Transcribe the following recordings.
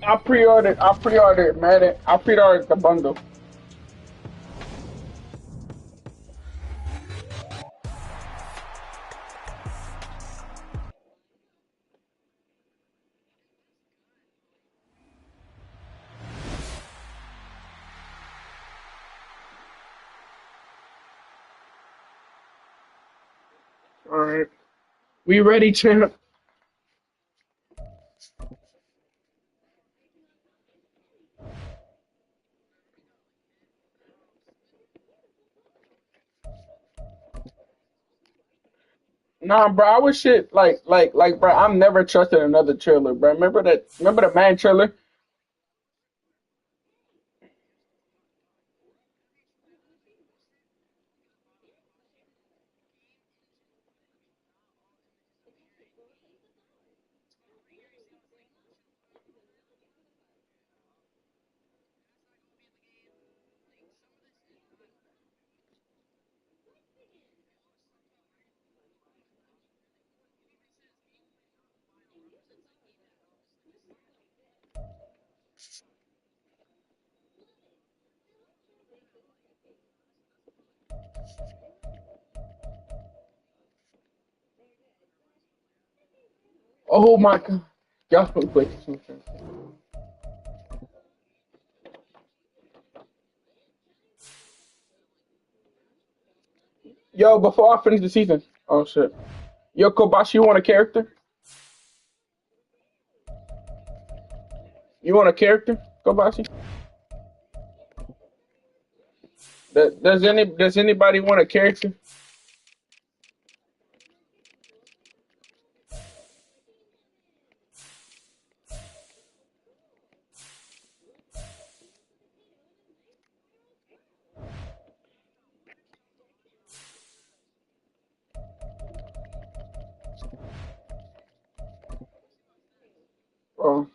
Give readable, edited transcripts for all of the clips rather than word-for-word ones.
I pre-ordered Madden. I pre-ordered the bundle. All right. We ready, champ? Nah, bro. I was shit bro. I'm never trusted another trailer, bro. Remember that? Remember the man trailer? Oh my god. Y'all play PlayStation. Yo, before I finish the season. Oh shit. Yo, Kobashi, you want a character? You want a character, Kobashi? Does anybody want a character? Oh,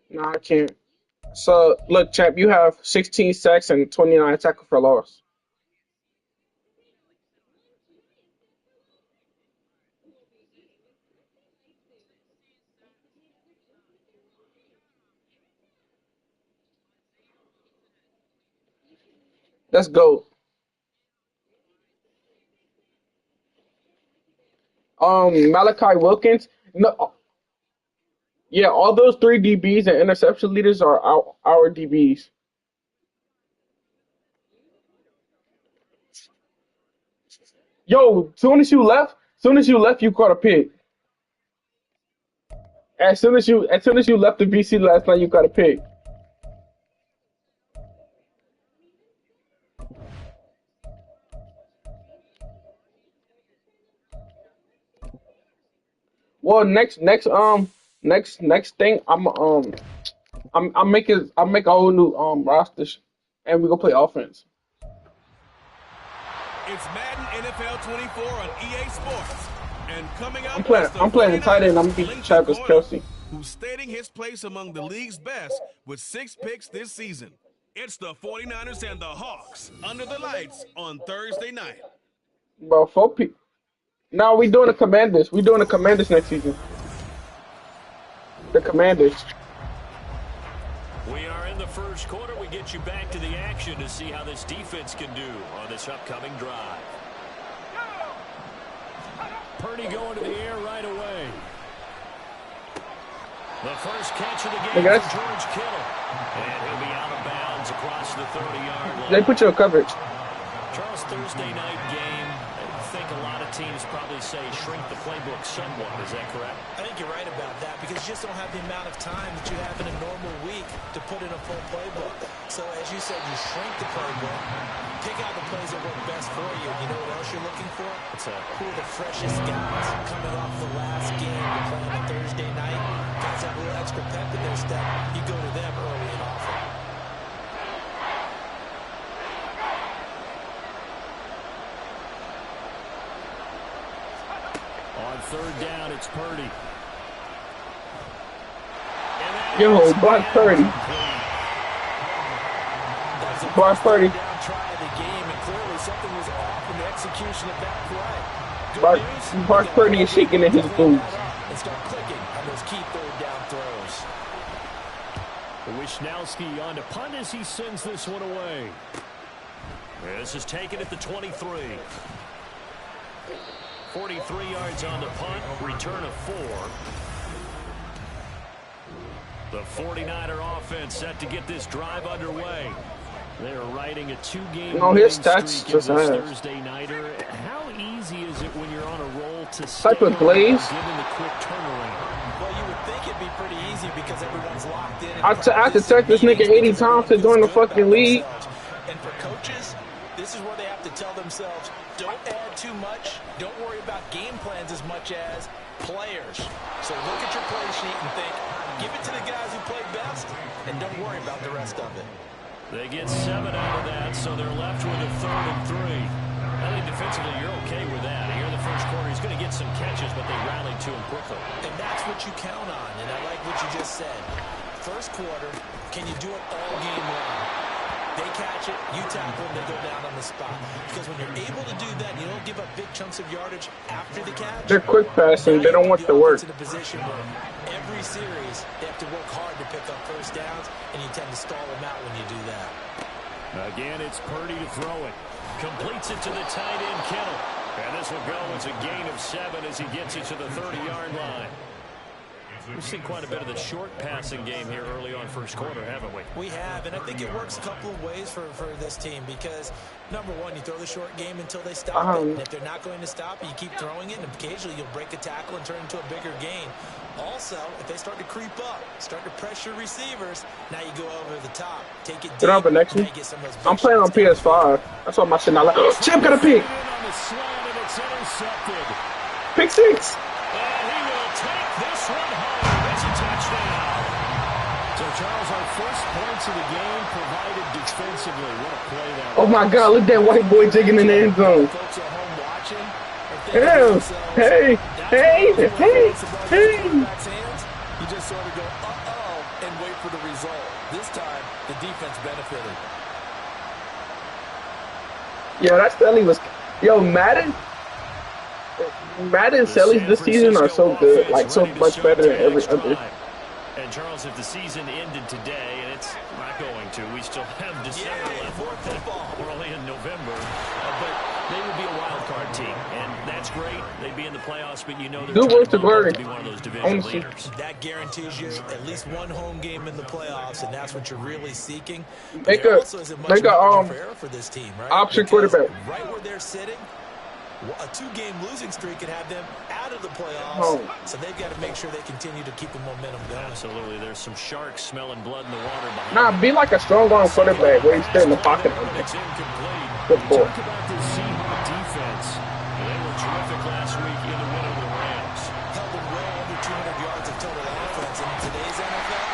no, I can't. So look, champ, you have 16 sacks and 29 tackle for loss. Let's go. Malachi Wilkins. No, yeah, all those three DBs and interception leaders are our DBs. Yo, soon as you left, you caught a pick. As soon as you left the BC last night, you got a pick. Well, next thing, I'm make a whole new roster, and we gonna play offense. It's Madden NFL 24 on EA Sports. And coming I'm up playing is the I'm playing tight end. I'm 49ers beating Lincoln Travis corner, Kelsey. who's stating his place among the league's best with 6 picks this season. It's the 49ers and the Hawks under the lights on Thursday night. Bro, four P. Now we doing the Commanders. We doing the Commanders next season. The Commanders. We are in the first quarter. We get you back to the action to see how this defense can do on this upcoming drive. Purdy going to the air right away. The first catch of the game Look at for that. George Kittle. And he'll be out of bounds across the 30-yard line. They put you in coverage. Charles, Thursday night game. I think a lot of teams probably say shrink the playbook somewhat. Is that correct? I think you're right about that because you just don't have the amount of time that you have in a normal week to put in a full playbook. So as you said, you shrink the playbook, pick out the plays that work best for you. You know what else you're looking for? Who are the freshest guys coming off the last game you're playing on Thursday night? Guys have a little extra pep in their step. You go to them early and often. On third down, it's Purdy. Yo, Brock Purdy. That was a Brock Purdy. down try of the game, and clearly something was off in the execution of that play. Brock Purdy is shaking in his boots. And start clicking on those key third down throws. Wishnowski on to punt as he sends this one away. This is taken at the 23. 43 yards on the punt, return of 4. The 49er offense set to get this drive underway. They're riding a 2-game his streak stats in just this ass. Thursday nighter. How easy is it when you're on a roll to Type of glaze. given the quick turnaround? Well, you would think it'd be pretty easy because everyone's locked in. I have to check this nigga 80 times to join the fucking league. And for coaches, this is where they have to tell themselves, don't add too much. Don't worry about game plans as much as players. So look at your play sheet and think, give it to the guys who play best, and don't worry about the rest of it. They get 7 out of that, so they're left with a 3rd and 3. I think defensively you're okay with that. Here in the first quarter, he's going to get some catches, but they rallied to him quickly. And that's what you count on, and I like what you just said. First quarter, can you do it all game long? They catch it, you tackle them, they go down on the spot. Because when you're able to do that, you don't give up big chunks of yardage after the catch. They're quick passing. They don't want the work. In a position where every series they have to work hard to pick up first downs, and you tend to stall them out when you do that. Again, it's Purdy to throw it. Completes it to the tight end, Kittle. And this will go as a gain of 7 as he gets it to the 30-yard line. We've seen quite a bit of the short passing game here early on first quarter, haven't we? We have, and I think it works a couple of ways for this team because, number one, you throw the short game until they stop it. And if they're not going to stop it, you keep throwing it, and occasionally you'll break a tackle and turn it into a bigger gain. Also, if they start to creep up, start to pressure receivers, now you go over the top, take it deep. I'm playing on PS5. That's why my shit not like. Champ got a pick. Pick 6. And he will take this one home. It's a touchdown. So, Charles, our first points of the game provided defensively. What a play that was. Oh, my God. Look at that white boy jigging in the end zone. Folks at home watching, Hey. you just sort of go, uh-oh, and wait for the result. This time, the defense benefited. Yeah, that Selly was... Yo, Madden Sellies this season are so good. Like, so much better than every other. And, Charles, if the season ended today, and it's not going to, we still have December left. We're only in November. But they would be a wild card team, and that's great. They'd be in the playoffs, but you know they're Good work to glory. be one of those division leaders. That guarantees you at least one home game in the playoffs, and that's what you're really seeking. They got for this team, right? option Because quarterback. right where they're sitting, a 2-game losing streak could have them out of the playoffs. So they've got to make sure they continue to keep the momentum going. Absolutely. There's some sharks smelling blood in the water behind. Nah, be like a strong arm quarterback where he's still in the pocket. Good ball. Talk about this Seahawks defense. They were terrific last week in the win over the Rams. Held them well under 200 yards of total offense. And in today's NFL,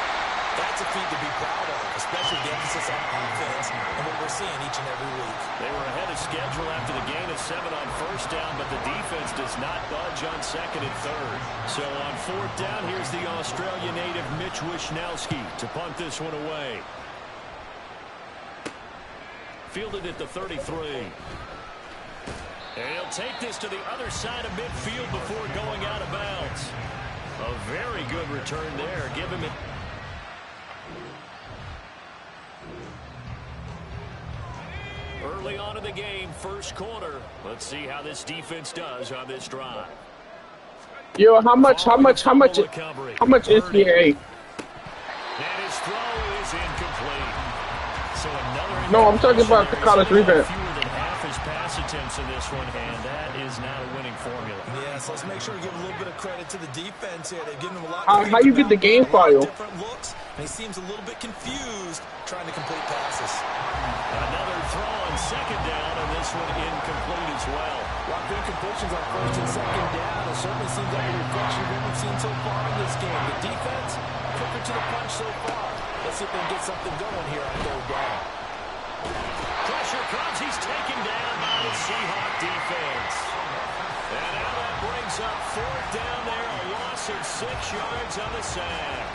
that's a feat to be proud of, especially the emphasis on offense and what we're seeing each and every week. They were ahead of schedule after the gain of 7 on first down, but the defense does not budge on second and third. So on fourth down, here's the Australian native Mitch Wishnowski to punt this one away. Fielded at the 33. And he'll take this to the other side of midfield before going out of bounds. A very good return there. Give him it. Early on in the game, first quarter. Let's see how this defense does on this drive. Yo, how much is EA? And his throw is incomplete. So another No, I'm talking about the college revamp. Fewer than half his pass attempts in this one, and that is not a winning formula. Yeah, so let's make sure we give a little bit of credit to the defense here. They've given him a lot. How you get the game file? Different looks, and he seems a little bit confused trying to complete passes. Another throw on second down, and this one incomplete as well. While good completions on first and second down, it certainly seems like a reflection of what we've seen so far in this game. The defense, quicker to the punch so far. Let's see if they can get something going here on third down. Pressure comes. He's taken down by the Seahawks defense. And now that brings up fourth down there. A loss of 6 yards on the sack.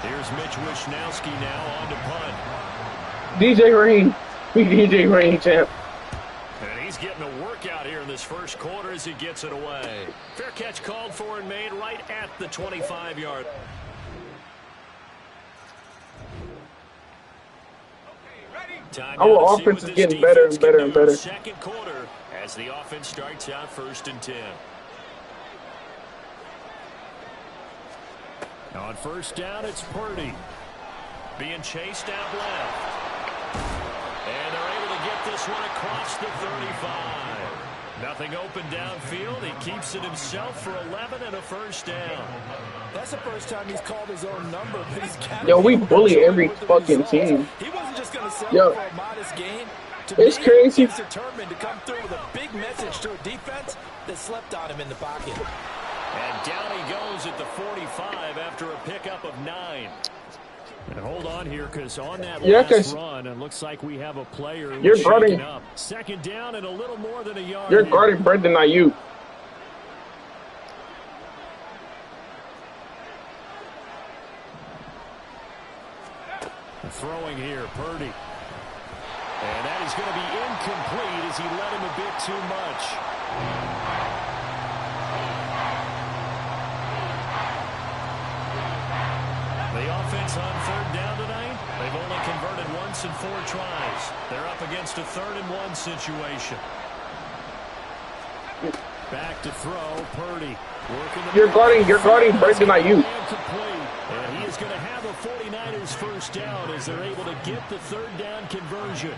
Here's Mitch Wishnowski now on to punt. DJ Rain. DJ Rain, champ. And he's getting a workout here in this first quarter as he gets it away. Fair catch called for and made right at the 25-yard. Our offense is getting better and better and better. Second quarter as the offense starts out 1st and 10. On 1st down, it's Purdy. Being chased out left. And they're able to get this one across the 35. Nothing open downfield. He keeps it himself for 11 and a 1st down. That's the first time he's called his own number, but he's got Yo, we bully every fucking team. He wasn't just going to settle for a modest gain. It's crazy. He's determined to come through with a big message to a defense that slept on him in the pocket. And down he goes at the 45 after a pickup of 9. And hold on here, because on that last run, it looks like we have a player who's shaking up. 2nd down and a little more than a yard. You're guarding Brendan Ayuk. Throwing here, Purdy. And that is going to be incomplete as he led him a bit too much. The offense on 3rd down tonight, they've only converted once in 4 tries. They're up against a 3rd and 1 situation. Back to throw, Purdy. You're guarding Brendan Ayuk. And he is going to have a 49ers 1st down as they're able to get the 3rd down conversion.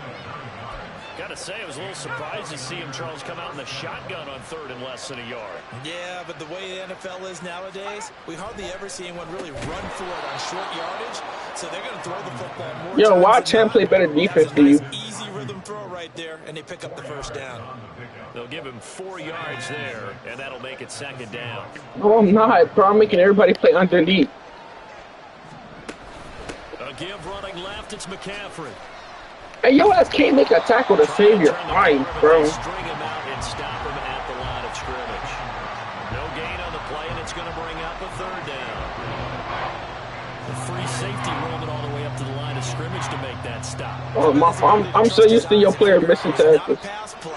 Got to say, I was a little surprised to see him, Charles, come out in the shotgun on 3rd and less than a yard. Yeah, but the way the NFL is nowadays, we hardly ever see anyone really run for it on short yardage. So they're going to throw the football more. Yo, watch him play better defense than you. Easy rhythm throw right there, and they pick up the 1st down. They'll give him 4 yards there, and that'll make it 2nd down. No, I'm not, bro. I'm making everybody play underneath. A give running left, it's McCaffrey. Hey, your ass can't make a tackle to save your life, bro. String him out and stop him at the line of scrimmage. No gain on the play, and it's going to bring up a 3rd down. The free safety rolled it all the way up to the line of scrimmage to make that stop. Oh, I'm so used to your player missing tackles. Pass play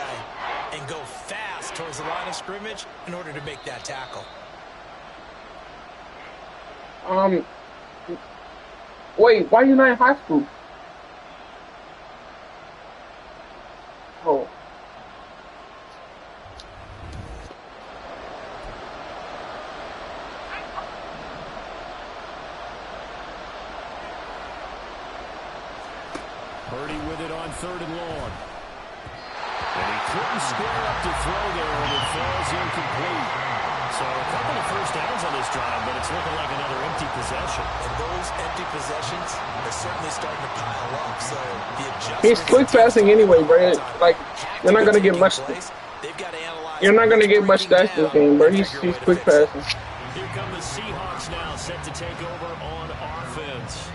and go fast towards the line of scrimmage in order to make that tackle. Wait, why are you not in high school? Oh. Purdy with it on 3rd and long. And he couldn't square up to throw there, and it falls incomplete. So a couple of 1st downs on this drive, but it's looking like another empty possession. And those empty possessions are certainly starting to pile up. So the adjustments. He's quick passing anyway, bro. Like, you're not gonna get much. You're not gonna get much stats this game, bro. He's quick passing. Here come the Seahawks now, set to take over on offense.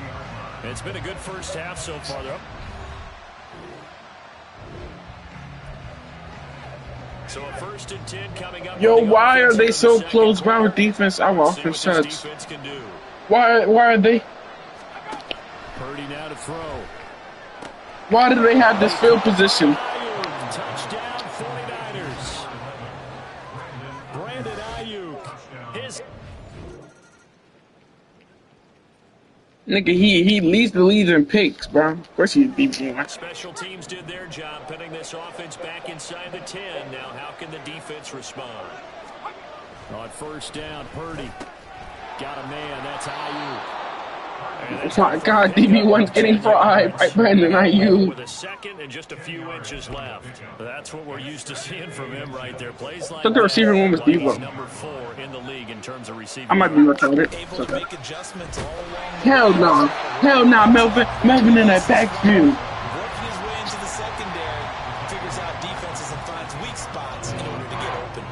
It's been a good 1st half so far, though. So a 1st and 10 coming up. Yo, why are they so close by with defense? Our offense sucks. Why are they? Purdy now to throw. Why do they have this field position? Touchdown 49ers. Brandon Ayuk. His Nigga, he leads the league in picks, bro. Of course he'd be one. Special teams did their job, putting this offense back inside the 10. Now, how can the defense respond? On 1st down, Purdy got a man. That's Ayuk. Oh my God, DB1's getting fried by Brandon Ayuk. With a 2nd and just a few inches left. That's what we're used to seeing from him right there. Plays like I thought the receiving one was Devo. number 4 in the league in terms of receiving. I might be retarded. Okay. Hell no. Hell no, Melvin in that backfield. Working his way into the secondary, figures out defenses and finds weak spots in order to get open.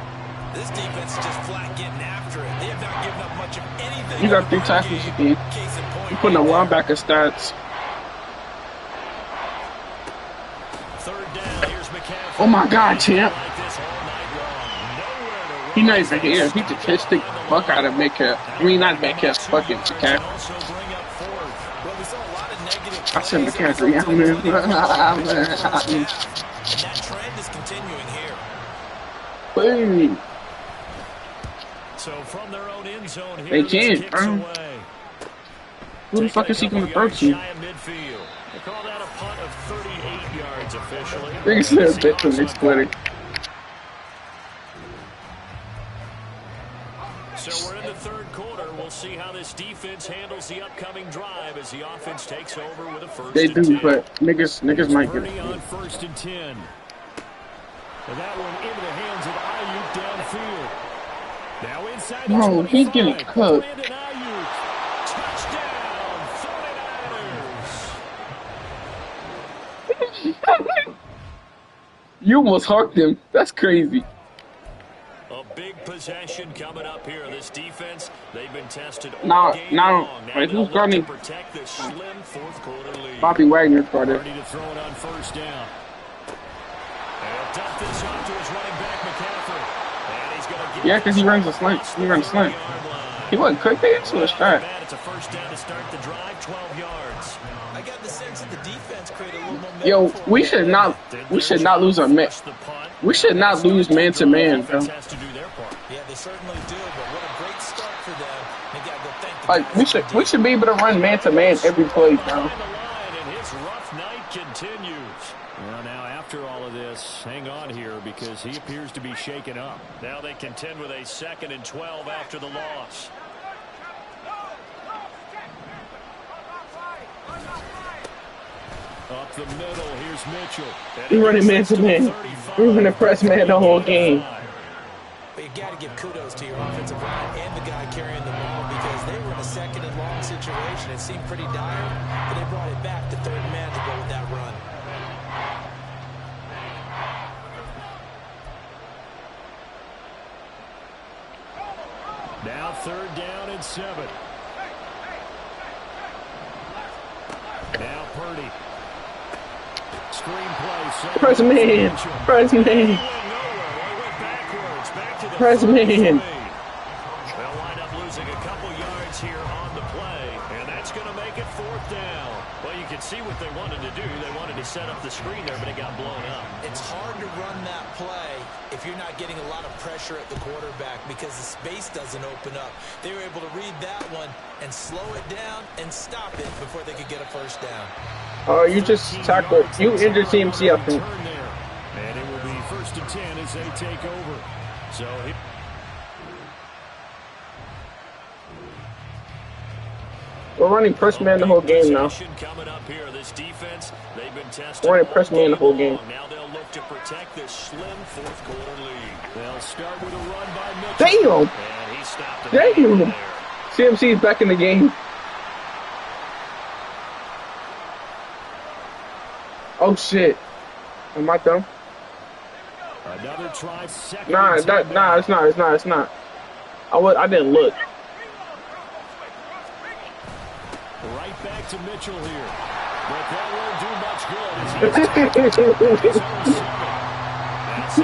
This defense is just flat getting after it. They have not given up much of anything. You got 3 tackles again. You putting a linebacker stats. 3rd down, here's McCaffrey. Oh my God, champ. He's not even here. He just hit the fuck out of Metcalf. I mean, not Metcalf, fucking McCaffrey. I said McCaffrey. And that trend is continuing here. Boom. So from their own end zone here, They this can't, kicks bro. away. Who the fuck is he gonna throw to? Shy of midfield. They call that a punt of 38 yards officially. Niggas said a bit from this Twitter. So we're in the third quarter. We'll see how this defense handles the upcoming drive as the offense takes over with a first They and do, 10. but niggas might get Purdy it. on first and 10. And that one into the hands of Ayuk downfield. Now inside the Bro, he's getting 25. cooked. Brandon Ayuk. Touchdown, 49ers. You almost hawked him. That's crazy. A big possession coming up here. This defense, they've been tested all Now, game long. Now wait, they'll who's look guarding? to protect this slim fourth quarter lead. Bobby Wagner's guarded. Ready to throw it on first down. And he'll dump this off to his running back, McCaffrey. And he's going to get Yeah, because he runs a slant. He runs a slant. He wasn't quick. They into a shot. It's a first down to start the drive, 12 yards. I got the sense that the defense created a little momentum. Yo, we should not lose our man. We should not lose man to man, bro. Has to do their part. Yeah, they certainly do, but what a great start for them. They got to go thank the Like we should be able to run man to man every play, bro. And his rough night continues. Well, now after all of this, hang on here because he appears to be shaken up. Now they contend with a 2nd and 12 after the loss. Up the middle, here's Mitchell. We're running man to man. We're gonna press man the whole game. But you got to give kudos to your offensive line and the guy carrying the ball because they were in a 2nd and long situation. It seemed pretty dire, but they brought it back to 3rd man to go with that run. Now 3rd down and 7. Now Purdy. Screenplay. Press man. Press man. Press man. They'll wind up losing a couple yards here on the play, and that's going to make it 4th down. Well, you can see what they wanted to do. They wanted to set up the screen there, but it got blown up. It's hard to run that play if you're not getting a lot of pressure at the quarterback because the space doesn't open up. They were able to read that one and slow it down and stop it before they could get a first down. Oh, you just tackled. You injured CMC, I think. And it will be 1st and 10 as they take over. So we're running press man the whole game now. coming up here. This defense, they've been tested. We're running press man the whole game. Now they'll look to protect this slim 4th quarter lead. They'll start with a run by Mitchell. Damn! And he stopped it. Damn! CMC is back in the game. Oh shit! Am I dumb? Another try. Nah, it's not. I didn't look. Right back to Mitchell here. But that won't do much good.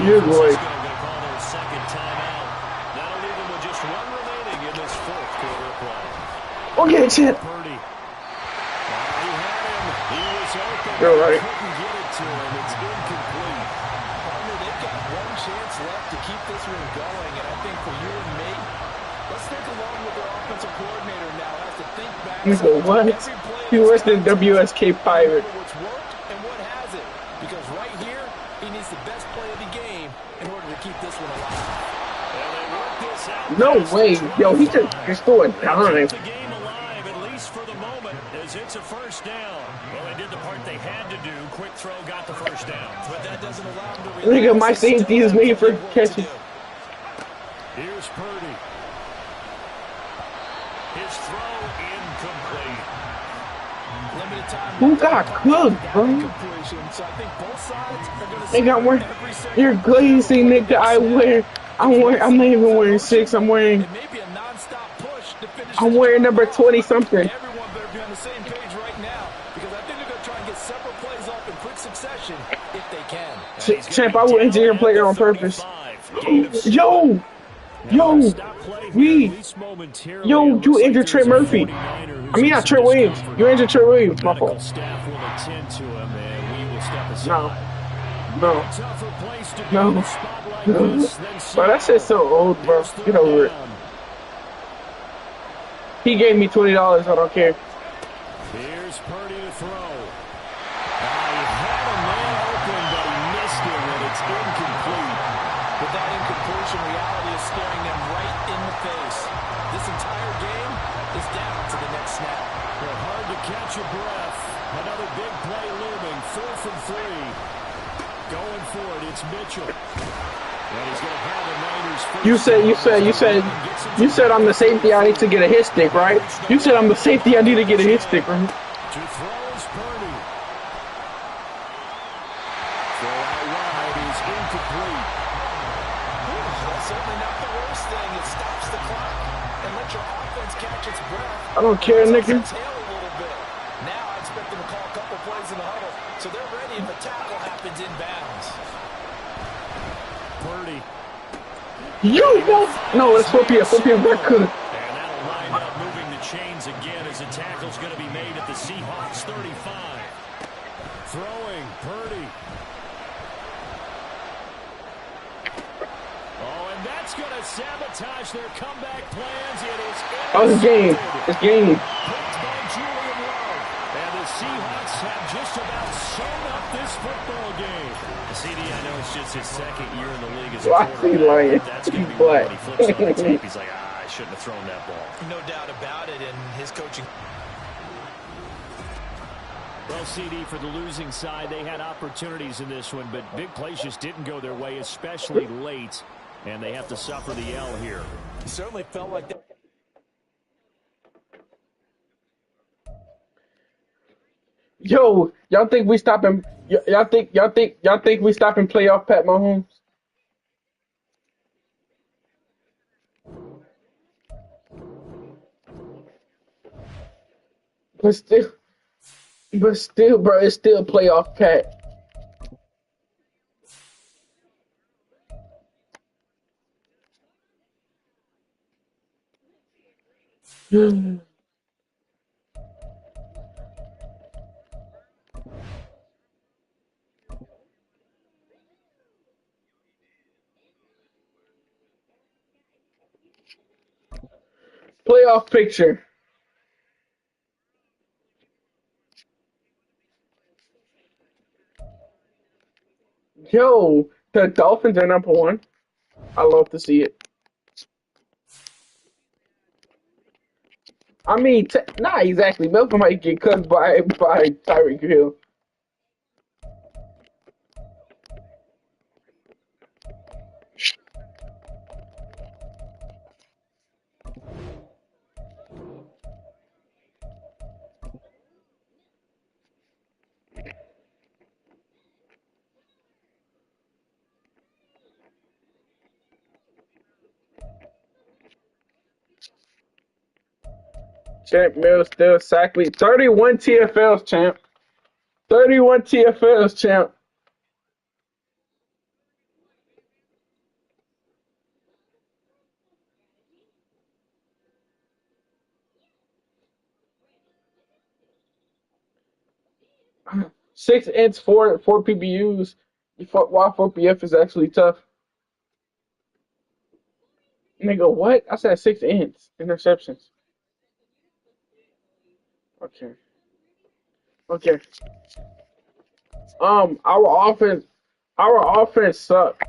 You're boy. Call their 2nd timeout. That'll leave them with just 1 remaining in this 4th quarter play. Okay, shit. Purdy. He had him. He was open. You're right. Couldn't get it to him. It's incomplete. Partner, they've got one chance left to keep this one going, and I think for you and me, let's think along with their offensive coordinator now. Has to think back. Nigga, what? He worse than WSK Pirate. What's worked and what hasn't, because right here he needs the best play of the game in order to keep this one alive. Well, they work this out. No way. Yo, he just threw a dime. The game alive, at least for the moment, as it's a first down. Well, they did the part they had to do. Quick throw got the first down. But that doesn't allow him to Nigga, relax. my safety is made for catching. Here's Purdy. His throw incomplete. Limited time. Who got cooked, bro? Completion. So I think both sides are going to They got wearing. every single You're glazing, nigga. I'm not even wearing 6. I'm wearing. It may be a non-stop push to finish. I'm wearing number 20 something. Everyone better be on the same page right now because I think they're going to try and get several plays off in quick succession if they can. Champ, I will injure your player on purpose. Yo, you injured Trent Murphy. I mean, not Trent Williams. You injured Trent Williams. My fault. Staff will attend to him, and we will step aside. No. No, A tougher place to be in no, a spot like no. this than Bro, that shit's Seattle. so old, bro. Here's Get third over it. down. He gave me $20. I don't care. Here's Purdy to throw. He had a man open, but he missed him, and it's incomplete. With that incompletion, reality is staring them right in the face. This entire game is down to the next snap. Well, hard to catch your breath. Another big play looming. 4th and 3. Going for it, it's Mitchell. And he's going to have a Niners first. You said I'm the safety. I need to get a hit stick, right? You said I'm the safety. I need to get a hit stick, right? To throw is Purdy. Throw out wide is incomplete. That's certainly not the worst thing. It stops the clock and lets your offense catch its breath. I don't care, nigga. Tail a little bit. Now I expect them to call a couple plays in the huddle, so they're ready if a tackle happens inbounds. Purdy. You no, it's 4 p.m. 4 p.m. Back could. And that'll wind up moving the chains again as the tackle's going to be made at the Seahawks 35. Throwing, Purdy. Oh, and that's going to sabotage their comeback plans. It is Oh, it's game. It's game. picked by Julian Love. And the Seahawks have just about sewn up this football game. CD, I know it's just his second year in the league as a Well, I see quarterback. lying. But that's going to He's be black. when he flips it on the tape. He's like, I shouldn't have thrown that ball. No doubt about it, and his coaching. Well, CD, for the losing side, they had opportunities in this one, but big plays just didn't go their way, especially late, and they have to suffer the L here. It certainly felt like that. Yo, y'all think we stopping? Y'all think we stopping playoff Pat Mahomes? But still, bro, it's still playoff Pat. Playoff picture. Yo, the Dolphins are #1. I love to see it. I mean, not exactly. Malcolm might get cut by Tyreek Hill. Champ Mills still sack lead. 31 TFLs, champ. 31 TFLs, champ. Six ints, four PBUs. While 4 PF is actually tough. Nigga, what? I said 6 ints. Interceptions. Okay. Okay. Our offense sucked.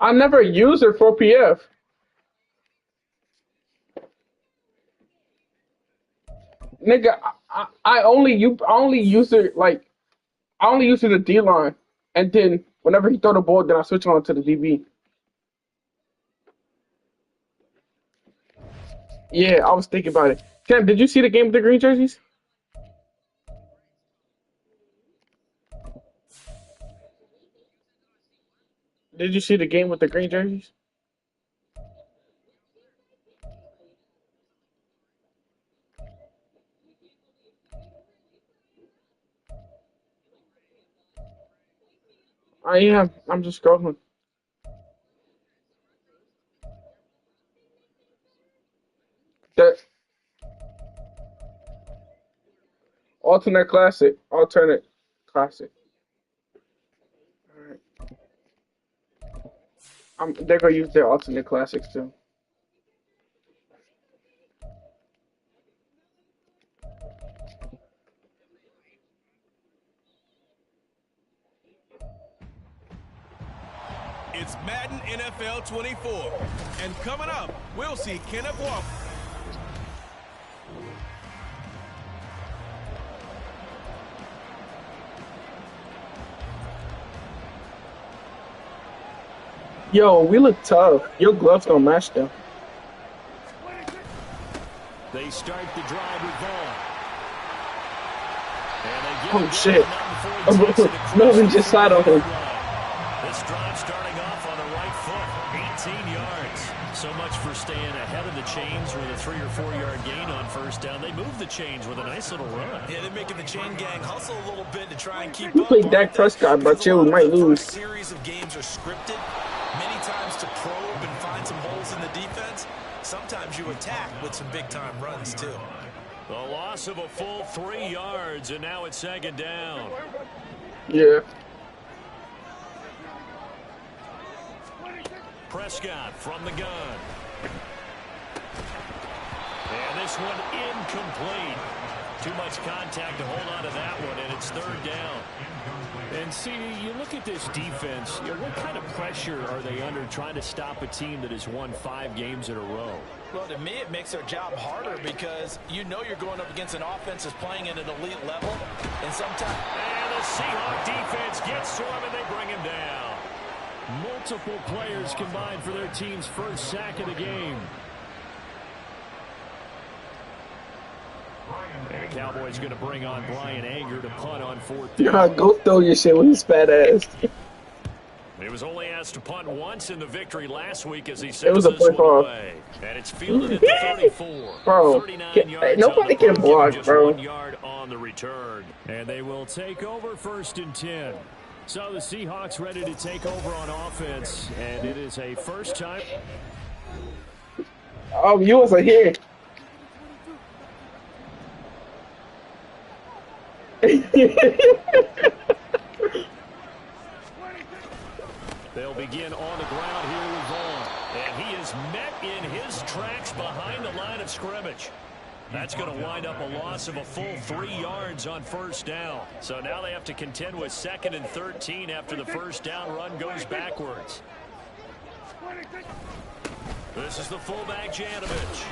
I never used her for PF. Nigga, I only use it like I only use it the D line, and then whenever he throw the ball, then I switch on to the DB. Yeah, I was thinking about it. Sam, did you see the game with the green jerseys? Did you see the game with the green jerseys? I am. I'm just scrolling. That Alternate classic. Alternate classic. All right. They're gonna use their alternate classics too. It's Madden NFL 24. And coming up, we'll see Kenneth Walker. Yo, we look tough. Your gloves don't match them. They start the drive with Vaughn. Oh shit. Melvin just side on him. This drive starting off on the right foot. 18 yards. So much for staying ahead of the chains with a 3 or 4 yard gain on first down. They move the chains with a nice little run. Yeah, they're making the chain gang hustle a little bit to try and keep You up. play Dak Prescott, but you might lose. The series of games are scripted. Many times to probe and find some holes in the defense. Sometimes you attack with some big-time runs, too. The loss of a full 3 yards, and now it's second down. Yeah. Prescott from the gun. And this one incomplete. Too much contact to hold on to that one, and it's third down. And, CD, you look at this defense, what kind of pressure are they under trying to stop a team that has won 5 games in a row? Well, to me, it makes their job harder because you know you're going up against an offense that's playing at an elite level. And sometimes... And the Seahawks defense gets to him, and they bring him down. Multiple players combined for their team's first sack of the game. And the Cowboys going to bring on Brian Anger to punt on 4th down. Yeah, go throw your shit with his fat ass. He was only asked to punt once in the victory last week as he sent It was a this play one ball. away. And it's fielded at the 34. Bro, 39 yards nobody on the can punt, block, just bro. 1 yard on the return. And they will take over 1st and 10. So the Seahawks ready to take over on offense. And it is a first time. Oh, you wasn't here. They'll begin on the ground here with Vaughn. And he is met in his tracks behind the line of scrimmage. That's going to wind up a loss of a full 3 yards on first down. So now they have to contend with 2nd and 13 after the first down run goes backwards. This is the fullback, Janovich.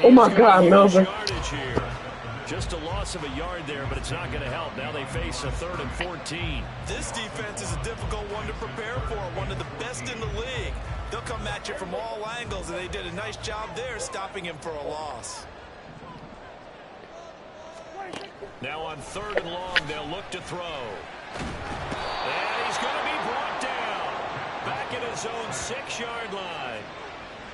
Oh my God, Melvin. Here. Just a loss of a yard there, but it's not going to help. Now they face a 3rd and 14. This defense is a difficult one to prepare for, one of the best in the league. They'll come at you from all angles, and they did a nice job there stopping him for a loss. Now on 3rd and long, they'll look to throw. And he's going to be brought down. Back at his own 6-yard line.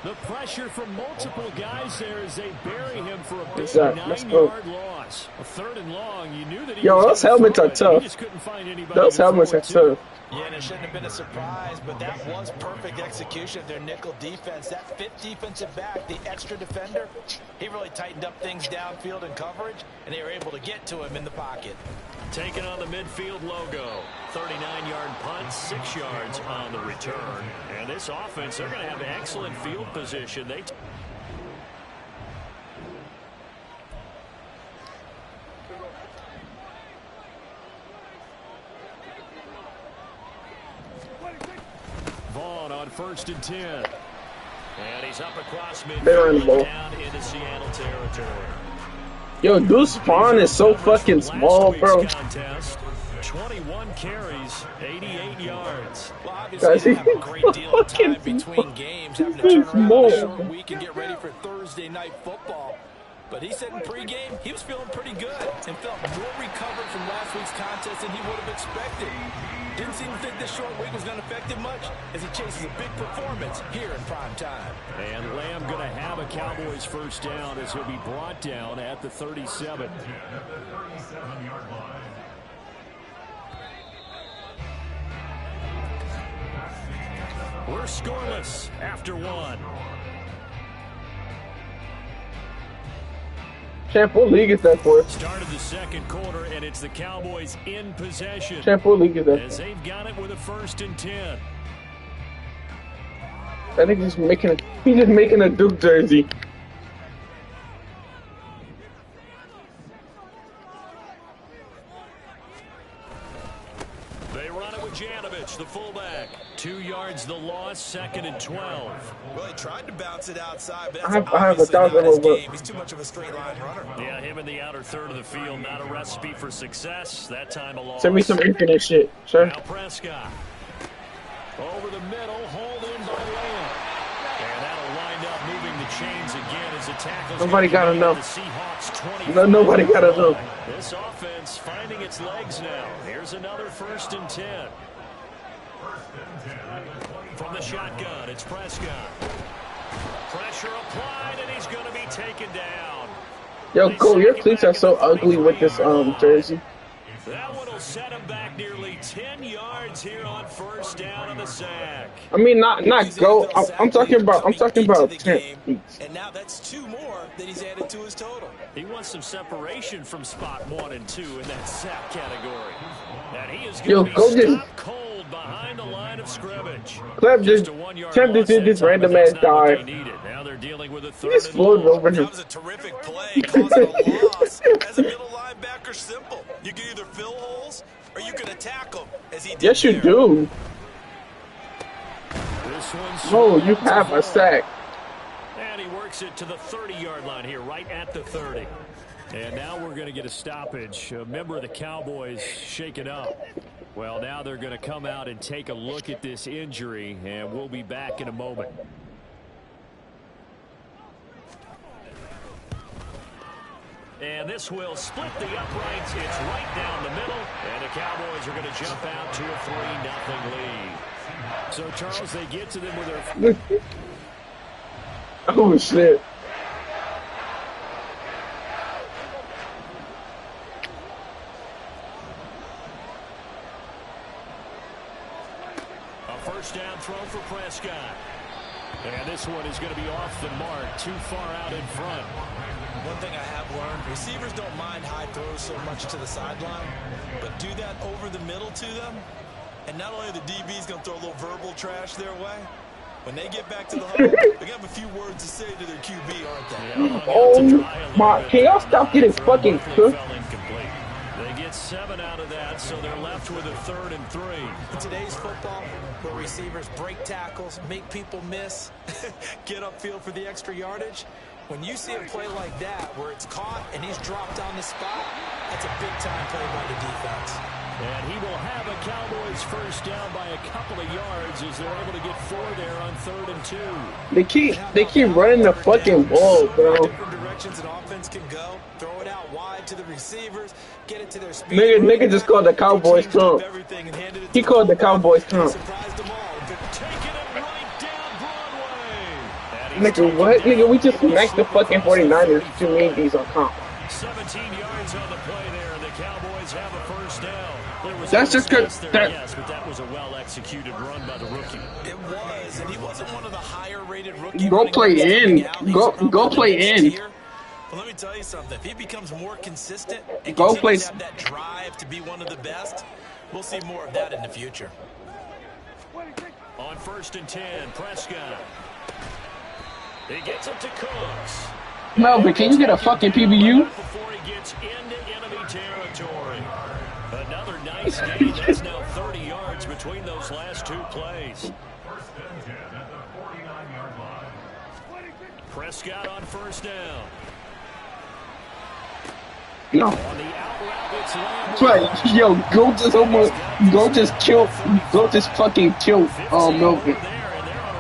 The pressure from multiple guys there as they bury him for a big 9-yard loss. A 3rd and long, you knew that he was those helmets are tough. He just couldn't find anybody. Those helmets are tough. Yeah, and it shouldn't have been a surprise, but that was perfect execution of their nickel defense. That 5th defensive back, the extra defender, he really tightened up things downfield in coverage, and they were able to get to him in the pocket. Taking on the midfield logo. 39-yard punt, 6 yards on the return. And this offense, they're going to have excellent field position. Vaughn on 1st and 10. And he's up across midfield down into Seattle territory. Yo, Deuce Vaughn is so fucking small, bro. Contest, 21 carries, 88 yards. Well, obviously, they have a great deal of time between games, having to turn around a short week and get ready for Thursday night football. But he said in pregame, he was feeling pretty good and felt more recovered from last week's contest than he would have expected. Didn't seem to think this short week was going to affect him much as he chases a big performance here in prime time. And Lamb going to have a Cowboys first down as he'll be brought down at the 37. We're scoreless after 1. Champ, what league is that for? Start of the second quarter, and it's the Cowboys in possession. Champ, what league is that As for? they've got it with a 1st and 10. I think he's just making a Duke jersey. They run it with Janovich, the fullback. 2 yards the loss, 2nd and 12. Well, he tried to bounce it outside, but I that's have obviously not 1,000 his over. game. He's too much of a straight line runner. Yeah, him in the outer third of the field, not a recipe for success. That time a loss. Send me some internet shit, sure. Now Prescott. Over the middle, hauled in by Lamb. And that'll wind up moving the chains again as the tackles. Nobody gotta know. The Seahawks 20. No, nobody gotta know. This offense finding its legs now. Here's another 1st and 10. From the shotgun, it's Prescott. Pressure applied, and he's going to be taken down. Yo, Cole, your cleats are so ugly with this jersey. That one will set him back nearly 10 yards here on 1st down on the sack. I mean, not go. I'm talking about Champ. And now that's 2 more that he's added to his total. He wants some separation from spot 1 and 2 in that sack category. And he is going to be stopped cold behind the line of scrimmage. Cleb just Champ just did this random ass dive. Now they're dealing with a He just floated over him. That was a terrific play, causing a loss. As a middle linebacker, simple. You can either fill holes or you can attack them, as he did. Yes, you do. Oh, you have a sack. And he works it to the 30-yard line here, right at the 30. And now we're going to get a stoppage. A member of the Cowboys shaken up. Well, now they're going to come out and take a look at this injury, and we'll be back in a moment. And this will split the uprights. It's right down the middle. And the Cowboys are going to jump out to a 3-0 lead. So, Charles, they get to them with their... Oh, shit. A 1st down throw for Prescott. And this one is going to be off the mark, too far out in front. One thing I have learned, receivers don't mind high throws so much to the sideline, but do that over the middle to them, and not only the DB's going to throw a little verbal trash their way, when they get back to the huddle, they're going to have a few words to say to their QB, aren't they? Oh, my. Can y'all stop getting fucking cooked? They get 7 out of that, so they're left with a 3rd and 3. In today's football, where receivers break tackles, make people miss, get upfield for the extra yardage, when you see a play like that where it's caught and he's dropped on the spot, that's a big-time play by the defense. And he will have a Cowboys 1st down by a couple of yards as they're able to get 4 there on 3rd and 2. They keep running the fucking ball, bro. Different directions an offense can go. Throw it out wide to the receivers. Get it to their speed. Nigga just called the Cowboys Trump. He called the Cowboys Trump. Surprised them all. Taking it right down Broadway. Nigga, what? Nigga, we just smacked the fucking 49ers. To me, these are comp. 17 yards on the play there, and the Cowboys have a 1st down. That's just good. Yes, but that was a well-executed run by the rookie. It was, and he wasn't one of the higher-rated rookies. Go play in. Go play in. But let me tell you something. If he becomes more consistent and Go continues play. to have that drive to be one of the best, we'll see more of that in the future. On 1st and 10, Prescott. He gets it to Cooks. Melvin, can you get a fucking PBU? Before he gets into enemy territory. Another nice gain. That's now 30 yards between those last 2 plays. Prescott on 1st down. No. On the out route, it's Lamb. But, yo, go just fucking kill Melvin.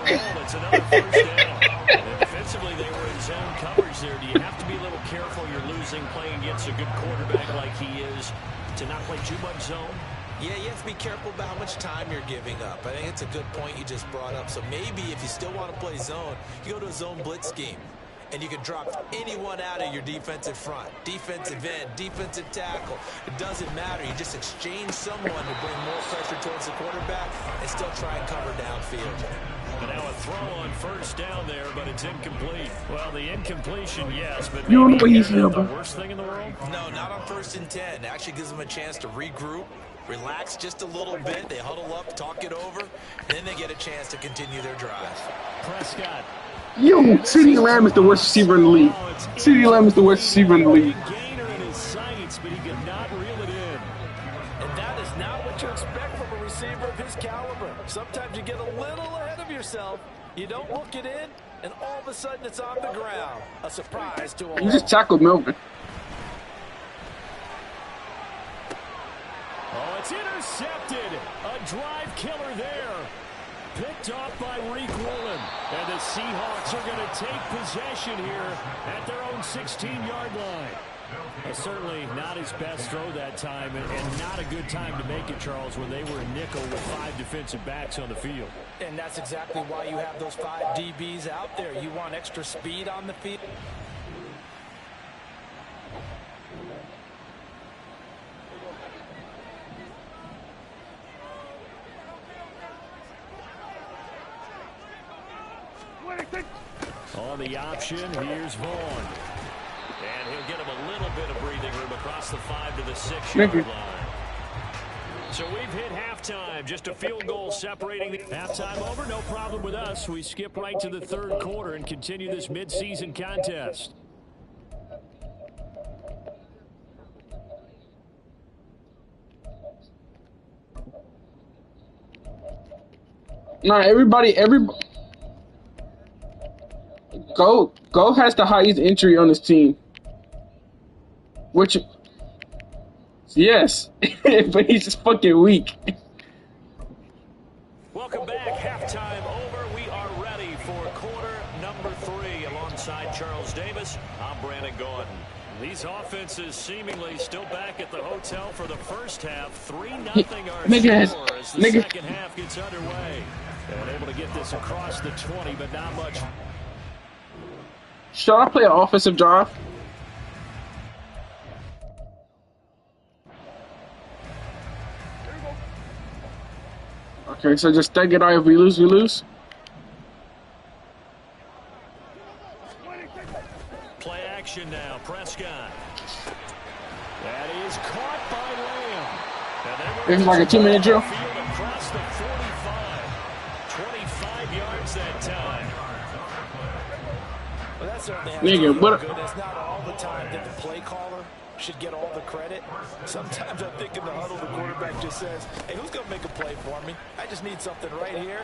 It's another 1st down. Defensively, they were in zone coverage there. Do you have to be a little careful? You're losing playing against a good quarterback like he is to not play too much zone? Yeah, you have to be careful about how much time you're giving up. I think it's a good point you just brought up. So maybe if you still want to play zone, you go to a zone blitz scheme. And you can drop anyone out of your defensive front. Defensive end, defensive tackle. It doesn't matter. You just exchange someone to bring more pressure towards the quarterback and still try and cover downfield. And now a throw on first down there, but it's incomplete. Well, the incompletion, yes, but You maybe know what he's not here, the worst thing in the world. No, not on 1st and 10. Actually gives them a chance to regroup, relax just a little bit. They huddle up, talk it over, then they get a chance to continue their drive. Prescott. Yo, CeeDee Lamb is the worst receiver in the league. CeeDee Lamb is the worst receiver in the league. Gainer in his sights, but he could not reel it in. And that is not what you expect from a receiver of his caliber. Sometimes you get a little ahead of yourself. You don't look it in, and all of a sudden it's on the ground. A surprise to all. You just tackled Melvin. Oh, it's intercepted. A drive killer there. Picked off by Reek Woolen. And the Seahawks are going to take possession here at their own 16-yard line. Certainly not his best throw that time, and not a good time to make it, Charles, when they were in nickel with 5 defensive backs on the field. And that's exactly why you have those 5 DBs out there. You want extra speed on the field. On the option, here's Vaughn. And he'll get him a little bit of breathing room across the 5 to the 6-yard line. So we've hit halftime. Just a field goal separating the halftime over. No problem with us. We skip right to the 3rd quarter and continue this midseason contest. Nah, everybody. Go has the highest injury on his team. Which, yes, but he's just fucking weak. Welcome back. Halftime over. We are ready for quarter number 3 alongside Charles Davis. I'm Brandon Gordon. These offenses seemingly still back at the hotel for the first half. 3-0 our score as the second half gets underway. And able to get this across the 20, but not much. Should I play an offensive drive? Okay, so just take it out. If we lose, we lose. Play action now. Prescott. That is caught by Lamb. This is like a 2-minute drill. Across the 45. 25 yards that time. Well, that certainly has Nigga, to be what? good. It's not all the time that the play caller should get all the credit. Sometimes I think in the huddle, the quarterback just says, hey, who's going to make a play for me? I just need something right here.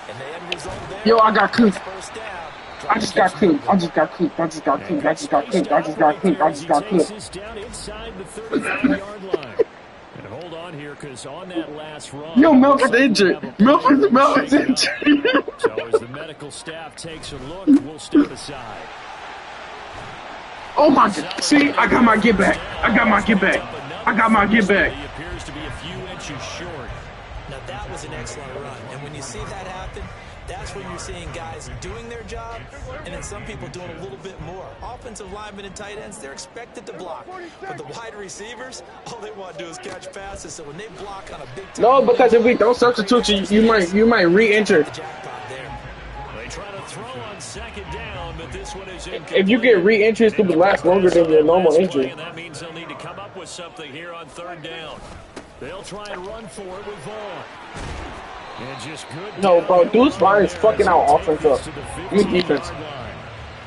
And the end result there. Yo, I got cooked. First down. I just got cooked. I just got cooked. I just got cooked. I just got cooked. I just got cooked. I just got cooked. Down inside the 35-yard line. And hold on here, because on that last run. Yo, Melvin's injured. Melvin's injured. So as the medical staff takes a look, we'll step aside. Oh my God. See, I got my get back. I got my get back. I got my get back. He appears to be a few inches short. Now, that was an excellent run. And when you see that happen, that's when you're seeing guys doing their job and then some people doing a little bit more. Offensive linemen and tight ends, they're expected to block. But the wide receivers, all they want to do is catch passes. So when they block on a big time... No, because if we don't substitute you, you might re-enter. They try to throw on second down, but this one is incomplete. If you get re-entry, it's going to last longer than your normal injury. And that means they'll need to come up with something here on 3rd down. They'll try and run for it with Vaughn. And just good. No, bro, dude's line is fucking our offense up. Good defense.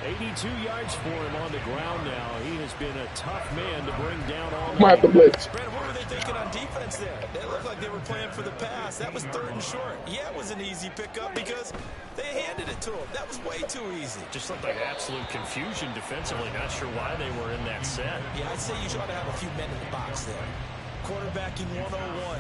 82 yards for him on the ground now. He has been a tough man to bring down all night. Might have to blitz. Brad, what were they thinking on defense there? They looked like they were playing for the pass. That was 3rd and short. Yeah, it was an easy pickup because they handed it to him. That was way too easy. Just looked like absolute confusion defensively. Not sure why they were in that set. Yeah, I'd say you ought to have a few men in the box there. Quarterbacking 101.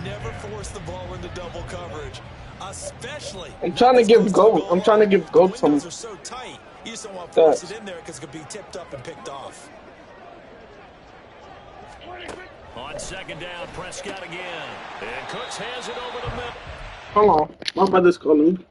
Never force the ball into double coverage, especially. I'm trying to give Gold. I'm trying to give Gold some. Windows are so tight. You just don't want to force it in there because it could be tipped up and picked off. On second down, Prescott again. And Cooks hands it over the middle. Hold on. My brother's calling me.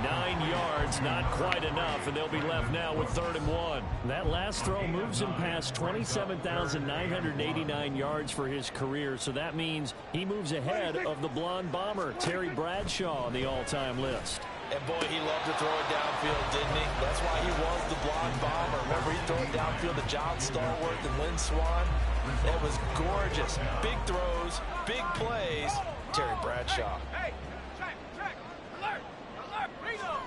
9 yards, not quite enough, and they'll be left now with 3rd and 1. That last throw moves him past 27,989 yards for his career, so that means he moves ahead of the blonde bomber, Terry Bradshaw, on the all-time list. And boy, he loved to throw it downfield, didn't he? That's why he was the blonde bomber. Remember, he threw it downfield to John Stallworth and Lynn Swann. It was gorgeous. Big throws, big plays. Terry Bradshaw. Hey, check, alert, reload.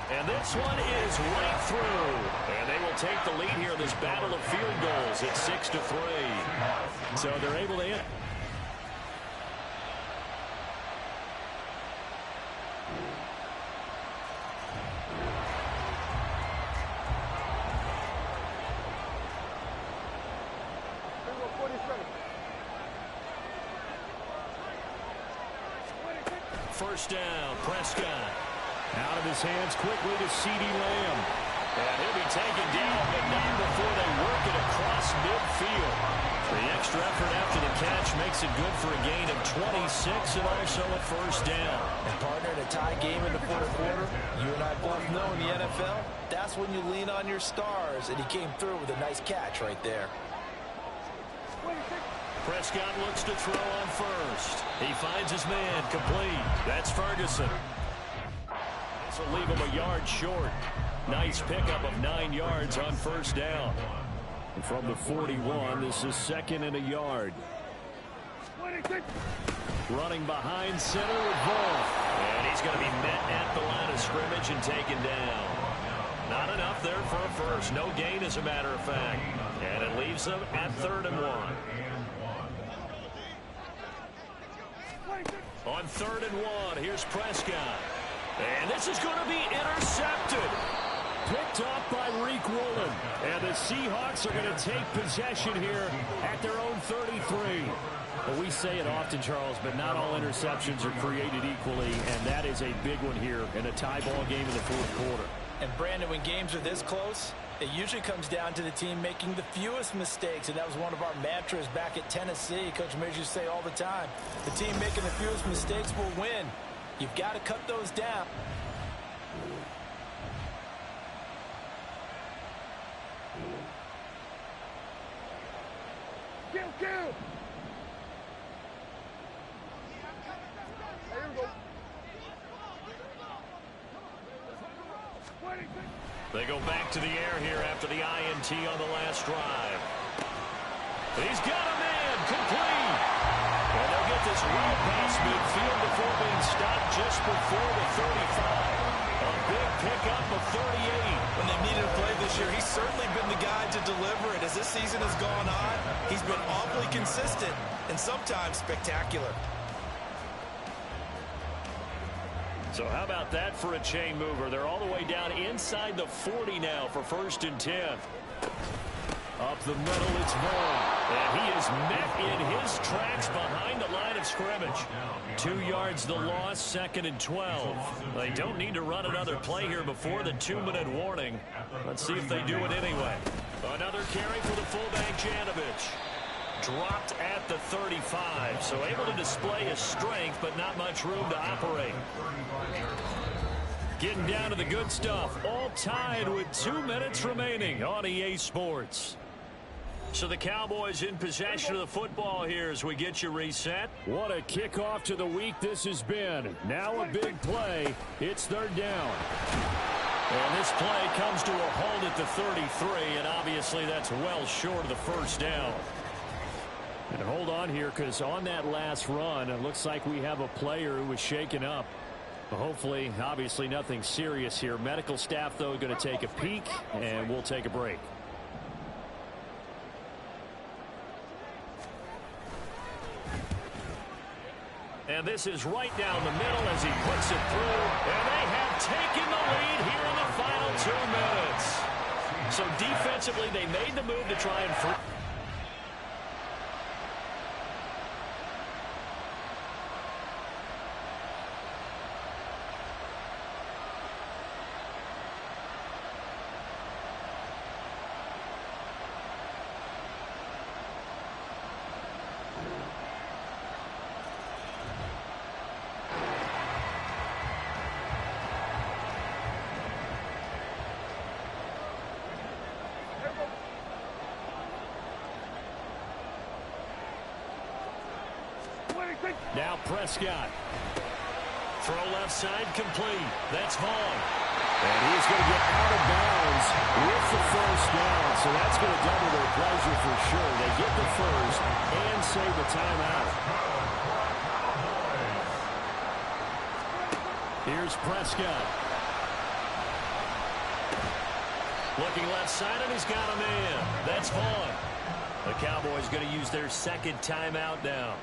And this one is right through. And they will take the lead here in this battle of field goals at 6-3. So they're able to hit. First down, Prescott. Out of his hands quickly to CeeDee Lamb. And he'll be taken down, but not before they work it across midfield. The extra effort after the catch makes it good for a gain of 26 and also a first down. And partner, in a tie game in the fourth quarter, you and I both know in the NFL, that's when you lean on your stars, and he came through with a nice catch right there. Prescott looks to throw on first. He finds his man complete. That's Ferguson. This will leave him a yard short. Nice pickup of 9 yards on first down. And from the 41, this is 2nd and a yard. Running behind center with Wolf. And he's going to be met at the line of scrimmage and taken down. Not enough there for a first. No gain, as a matter of fact. And it leaves them at 3rd and 1. On 3rd and 1, here's Prescott. And this is going to be intercepted. Picked off by Reek Woolen. And the Seahawks are going to take possession here at their own 33. Well, we say it often, Charles, but not all interceptions are created equally, and that is a big one here in a tie ball game in the fourth quarter. And Brandon, when games are this close, it usually comes down to the team making the fewest mistakes, and that was one of our mantras back at Tennessee. Coach Mears used to say all the time, the team making the fewest mistakes will win. You've got to cut those down. Kill! There you go. They go back to the air here after the INT on the last drive. He's got a man complete. And they'll get this well past midfield before being stopped just before the 35. A big pickup of 38. When they needed a play this year, he's certainly been the guy to deliver it. As this season has gone on, he's been awfully consistent and sometimes spectacular. So how about that for a chain mover? They're all the way down inside the 40 now for 1st and 10. Up the middle, it's Vaughn. And he is met in his tracks behind the line of scrimmage. 2 yards the loss, 2nd and 12. They don't need to run another play here before the 2-minute warning. Let's see if they do it anyway. Another carry for the fullback, Janovich. Dropped at the 35, so able to display his strength, but not much room to operate. Getting down to the good stuff, all tied with 2 minutes remaining on EA Sports. So the Cowboys in possession of the football here as we get you reset. What a kickoff to the week this has been. Now a big play. It's 3rd down. And this play comes to a halt at the 33, and obviously that's well short of the first down. And hold on here, because on that last run, it looks like we have a player who was shaken up. Hopefully, obviously nothing serious here. Medical staff, though, going to take a peek, and we'll take a break. And this is right down the middle as he puts it through. And they have taken the lead here in the final 2 minutes. So defensively, they made the move to try and free. Now Prescott. Throw left side complete. That's Vaughn. And he's going to get out of bounds with the first down. So that's going to double their pleasure for sure. They get the first and save the timeout. Here's Prescott. Looking left side, and he's got a man. That's Vaughn. The Cowboys going to use their second timeout now,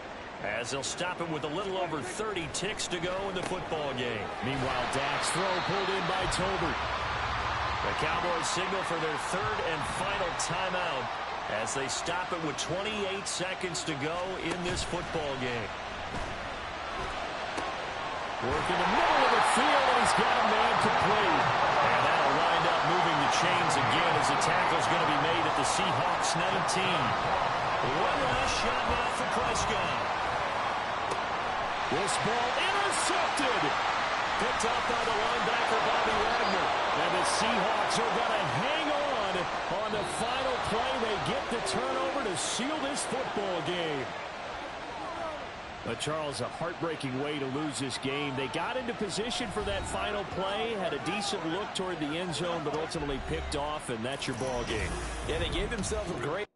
as they'll stop him with a little over 30 ticks to go in the football game. Meanwhile, Dak's throw pulled in by Tolbert. The Cowboys signal for their third and final timeout as they stop it with 28 seconds to go in this football game. Work in the middle of the field, and he's got a man complete. And that'll wind up moving the chains again as the tackle's going to be made at the Seahawks 19. One last shot now for Prescott. This ball intercepted. Picked up by the linebacker, Bobby Wagner. And the Seahawks are going to hang on the final play. They get the turnover to seal this football game. But Charles, a heartbreaking way to lose this game. They got into position for that final play, had a decent look toward the end zone, but ultimately picked off, and that's your ball game. Yeah, they gave themselves a great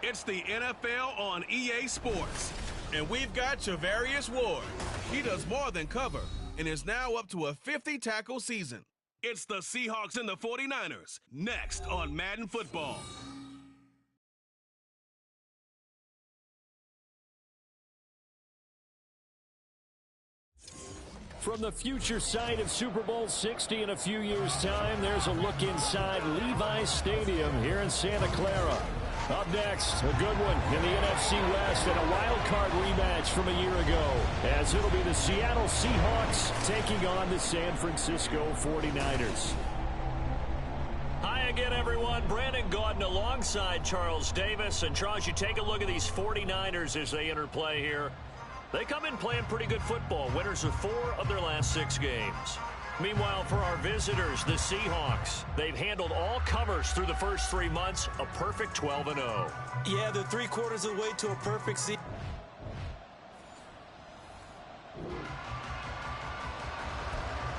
It's the NFL on EA Sports. And we've got Javarius Ward. He does more than cover and is now up to a 50-tackle season. It's the Seahawks and the 49ers, next on Madden Football. From the future site of Super Bowl 60 in a few years' time, there's a look inside Levi's Stadium here in Santa Clara. Up next, a good one in the NFC West and a wild card rematch from a year ago, as it'll be the Seattle Seahawks taking on the San Francisco 49ers. Hi again, everyone. Brandon Gaudin alongside Charles Davis. And Charles, you take a look at these 49ers as they enter play here. They come in playing pretty good football. Winners of 4 of their last 6 games. Meanwhile, for our visitors, the Seahawks, they've handled all covers through the first 3 months, a perfect 12-0. Yeah, they're 3/4 of the way to a perfect season.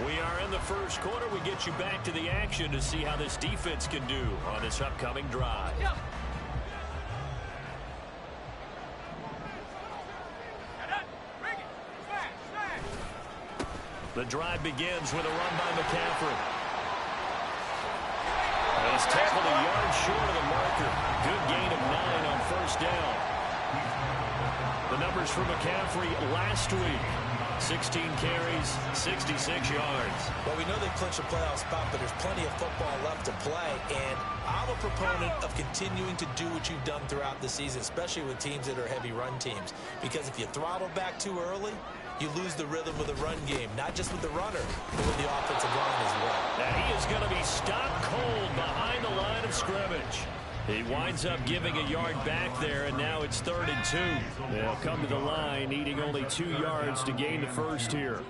We are in the first quarter. We get you back to the action to see how this defense can do on this upcoming drive. Yeah. The drive begins with a run by McCaffrey. He's tackled a yard short of the marker. Good gain of 9 on first down. The numbers for McCaffrey last week. 16 carries, 66 yards. Well, we know they clinched a playoff spot, but there's plenty of football left to play. And I'm a proponent of continuing to do what you've done throughout the season, especially with teams that are heavy run teams. Because if you throttle back too early, you lose the rhythm of the run game, not just with the runner, but with the offensive line as well. Now he is going to be stopped cold behind the line of scrimmage. He winds up giving a yard back there, and now it's 3rd and 2. They'll come to the line, needing only 2 yards to gain the first here.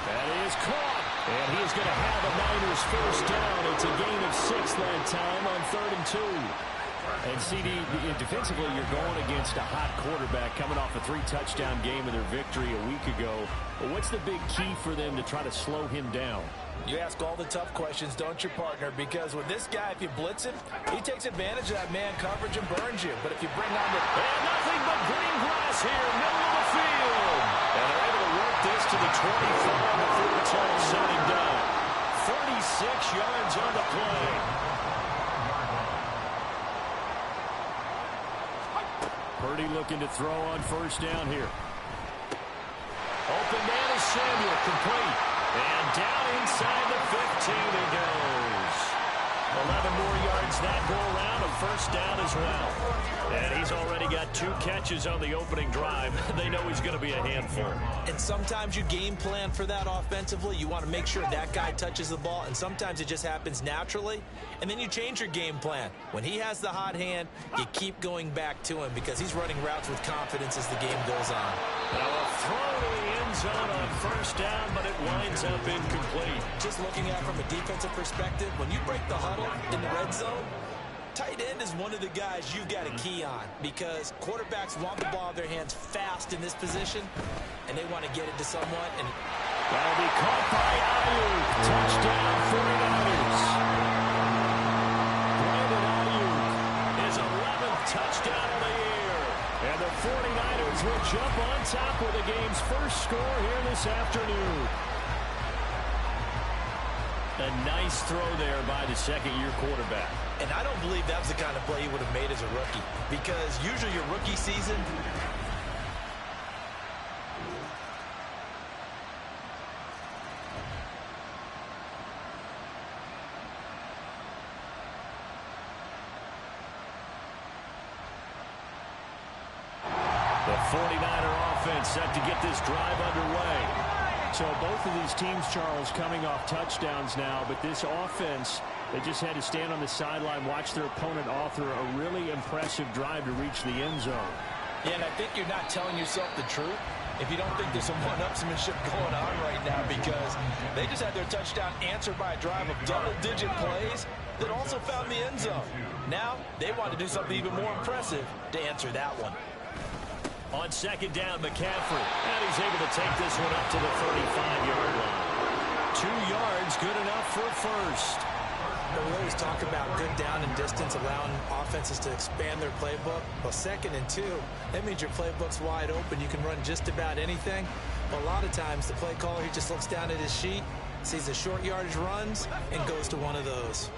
That is caught, and he is going to have a Niners first down. It's a gain of 6 that time on 3rd and 2. And CD, defensively, you're going against a hot quarterback coming off a 3-touchdown game of their victory a week ago. But what's the big key for them to try to slow him down? You ask all the tough questions, don't you, partner? Because with this guy, if you blitz him, he takes advantage of that man coverage and burns you. But if you bring on the... And nothing but green grass here, middle of the field. And they're able to work this to the 25 before it's all said and done. 36 yards on the play. Purdy looking to throw on first down here. Open man is Samuel, complete. And down inside the 15 he goes. 11 more yards that go around, a first down as well. And he's already got 2 catches on the opening drive. They know he's going to be a handful. And sometimes you game plan for that offensively. You want to make sure that guy touches the ball, and sometimes it just happens naturally. And then you change your game plan. When he has the hot hand, you keep going back to him because he's running routes with confidence as the game goes on. Now a throw to the end zone on first down, but it winds up incomplete. Just looking at it from a defensive perspective, when you break the huddle in the red zone, tight end is one of the guys you've got to key on because quarterbacks want the ball in their hands fast in this position, and they want to get it to someone. And that'll be caught by Ayuk. Touchdown 49ers. Brandon Ayuk, his 11th touchdown of the year. And the 49ers will jump on top with the game's first score here this afternoon. A nice throw there by the second-year quarterback. And I don't believe that was the kind of play he would have made as a rookie. Because usually your rookie season... The 49er offense set to get this drive underway. So both of these teams, Charles, coming off touchdowns now, but this offense, they just had to stand on the sideline, watch their opponent author a really impressive drive to reach the end zone. Yeah, and I think you're not telling yourself the truth if you don't think there's some one-upsmanship going on right now because they just had their touchdown answered by a drive of double-digit plays that also found the end zone. Now, they want to do something even more impressive to answer that one. On second down, McCaffrey. And he's able to take this one up to the 35-yard line. 2 yards, good enough for a first. We always talk about good down and distance, allowing offenses to expand their playbook. Well, 2nd and 2, that means your playbook's wide open. You can run just about anything. But a lot of times, the play caller, he just looks down at his sheet, sees the short yardage runs, and goes to one of those.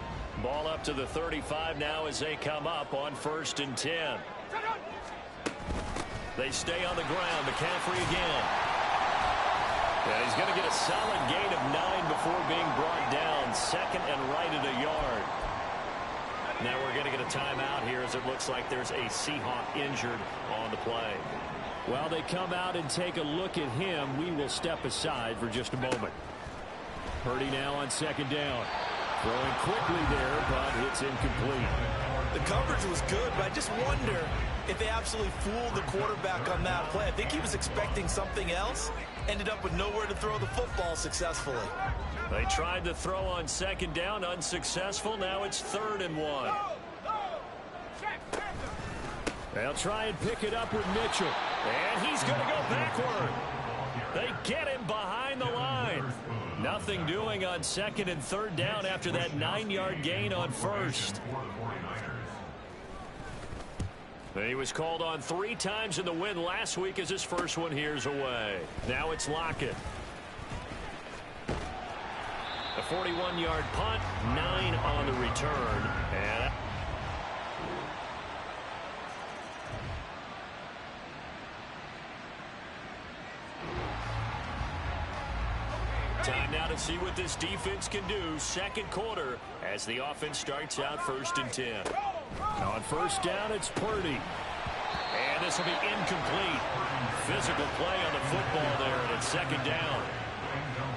Ball up to the 35 now as they come up on 1st and 10. They stay on the ground. McCaffrey again. And he's going to get a solid gain of 9 before being brought down. 2nd and right at a yard. Now we're going to get a timeout here as it looks like there's a Seahawk injured on the play. While they come out and take a look at him, we will step aside for just a moment. Purdy now on 2nd down. Throwing quickly there, but it's incomplete. The coverage was good, but I just wonder if they absolutely fooled the quarterback on that play. I think he was expecting something else. Ended up with nowhere to throw the football successfully. They tried to throw on 2nd down, unsuccessful. Now it's 3rd and 1. They'll try and pick it up with Mitchell. And he's going to go backward. They get him behind the line. Nothing doing on 2nd and 3rd down after that 9-yard gain on 1st. He was called on 3 times in the win last week as his first one here's away. Now it's Lockett. A 41-yard punt, 9 on the return. And time now to see what this defense can do. 2nd quarter as the offense starts out 1st and 10. On 1st down, it's Purdy. And this will be incomplete. Physical play on the football there, and it's 2nd down.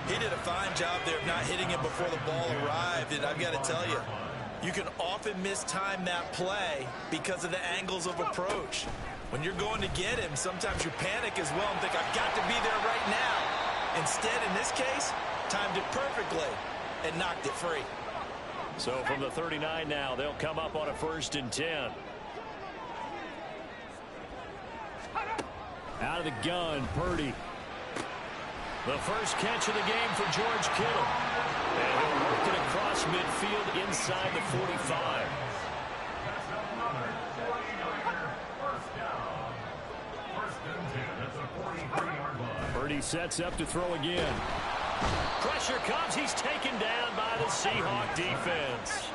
He did a fine job there of not hitting it before the ball arrived, and I've got to tell you, you can often mistime that play because of the angles of approach. When you're going to get him, sometimes you panic as well and think, I've got to be there right now. Instead, in this case, timed it perfectly and knocked it free. So from the 39 now, they'll come up on a 1st and 10. Out of the gun, Purdy. The first catch of the game for George Kittle. And he'll work it across midfield inside the 45. Purdy sets up to throw again. Pressure comes. He's taken down by the Seahawk defense.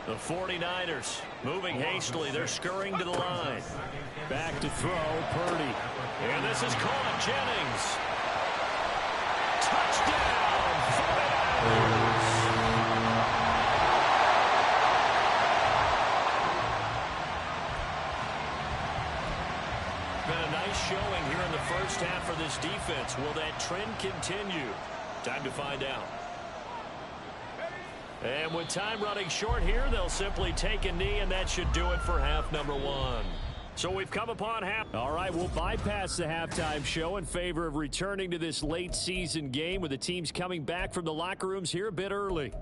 The 49ers moving hastily. They're scurrying to the line. Back to throw, Purdy. And this is caught. Jennings. Touchdown, 49ers. Been a nice showing here in the first half for this defense. Will that trend continue? Time to find out. And with time running short here, they'll simply take a knee, and that should do it for half number 1. So we've come upon half. All right, we'll bypass the halftime show in favor of returning to this late season game with the teams coming back from the locker rooms here a bit early.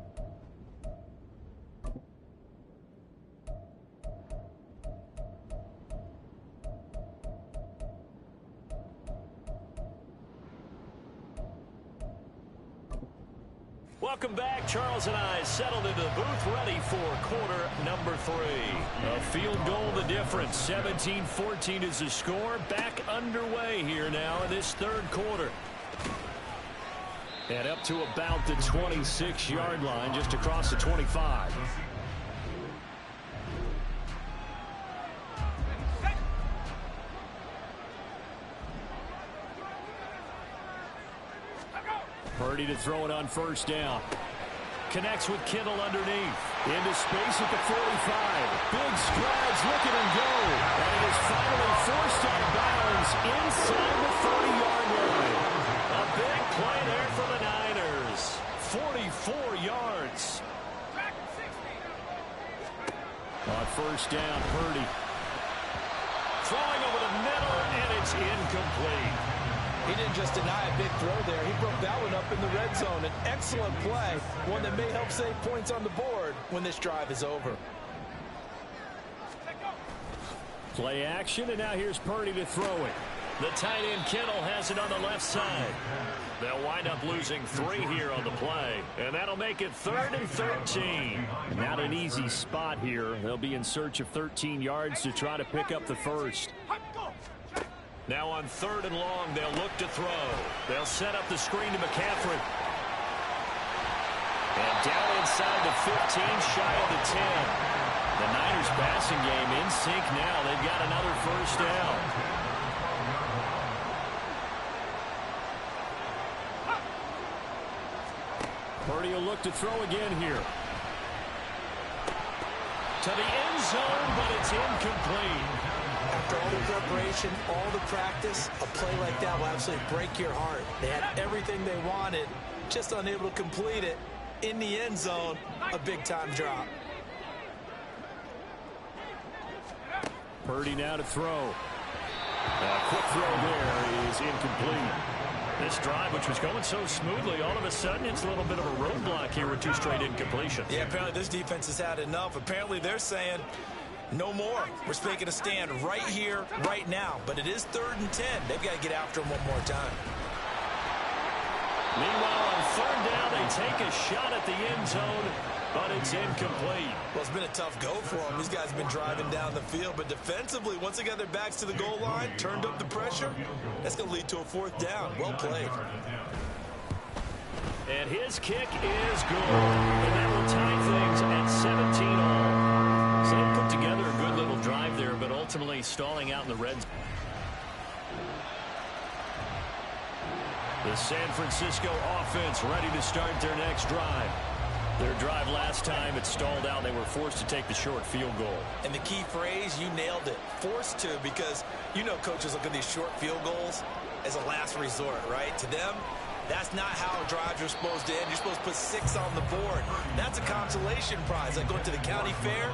Welcome back. Charles and I settled into the booth, ready for quarter number 3. A field goal the difference. 17-14 is the score. Back underway here now in this 3rd quarter. And up to about the 26-yard line, just across the 25. Purdy to throw it on 1st down. Connects with Kittle underneath. Into space at the 45. Big strides, look at him go. And it is finally forced out of bounds inside the 30-yard line. A big play there for the Niners. 44 yards. On 1st down, Purdy. Throwing over the middle, and it's incomplete. He didn't just deny a big throw there. He broke that one up in the red zone. An excellent play, one that may help save points on the board when this drive is over. Play action, and now here's Purdy to throw it. The tight end Kittle has it on the left side. They'll wind up losing 3 here on the play, and that'll make it 3rd and 13. Not an easy spot here. They'll be in search of 13 yards to try to pick up the first. Now on 3rd and long, they'll look to throw. They'll set up the screen to McCaffrey. And down inside the 15, shy of the 10. The Niners passing game in sync now. They've got another first down. Purdy will look to throw again here. To the end zone, but it's incomplete. After all the preparation, all the practice, a play like that will absolutely break your heart. They had everything they wanted, just unable to complete it. In the end zone, a big-time drop. Purdy now to throw. A quick throw there is incomplete. This drive, which was going so smoothly, all of a sudden it's a little bit of a roadblock here with 2 straight incompletions. Yeah, apparently this defense has had enough. Apparently they're saying, no more. We're making a stand right here, right now. But it is 3rd and 10. They've got to get after him one more time. Meanwhile, on 3rd down, they take a shot at the end zone, but it's incomplete. Well, it's been a tough go for them. These guys have been driving down the field, but defensively, once they got their backs to the goal line, turned up the pressure, that's going to lead to a 4th down. Well played. And his kick is good. And that will tie things at 17 all. So they put together a good little drive there, but ultimately stalling out in the red zone. The San Francisco offense ready to start their next drive. Their drive last time, it stalled out. They were forced to take the short field goal. And the key phrase, you nailed it. Forced to, because you know coaches look at these short field goals as a last resort, right? To them, that's not how drives are supposed to end. You're supposed to put 6 on the board. That's a consolation prize. Like going to the county fair,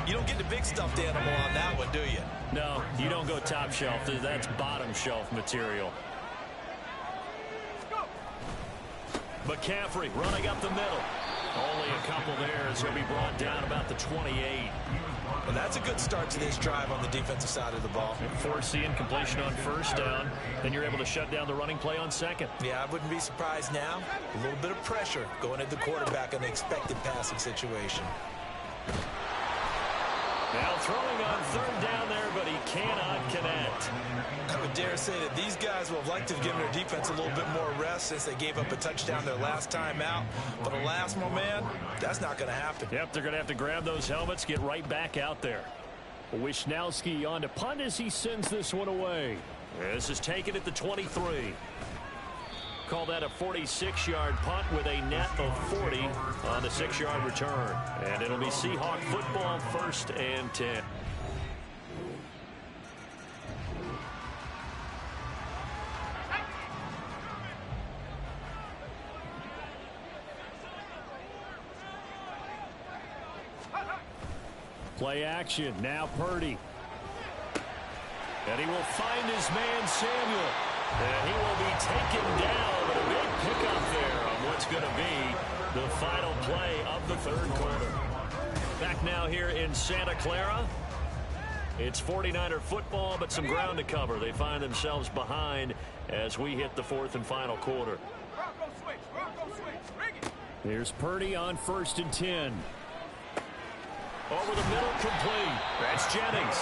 you don't get the big stuffed animal on that one, do you? No, you don't go top shelf. That's bottom shelf material. McCaffrey running up the middle. Only a couple there as he'll be brought down about the 28. Well, that's a good start to this drive on the defensive side of the ball. Force the incompletion on 1st down. Then you're able to shut down the running play on 2nd. Yeah, I wouldn't be surprised now. A little bit of pressure going at the quarterback in the expected passing situation. Now throwing on 3rd down there, but he cannot connect. I would dare say that these guys would have liked to have given their defense a little bit more rest since they gave up a touchdown their last time out. But alas, my man, that's not going to happen. Yep, they're going to have to grab those helmets, get right back out there. Wisnowski on to punt as he sends this one away. This is taken at the 23. Call that a 46-yard punt with a net of 40 on the 6-yard return. And it'll be Seahawk football, 1st and 10. Play action. Now Purdy. And he will find his man Samuel. And he will be taken down. But a big pickup there on what's going to be the final play of the 3rd quarter. Back now here in Santa Clara. It's 49er football, but some ground to cover. They find themselves behind as we hit the 4th and final quarter. Here's Purdy on 1st and 10. Over the middle, complete. That's Jennings.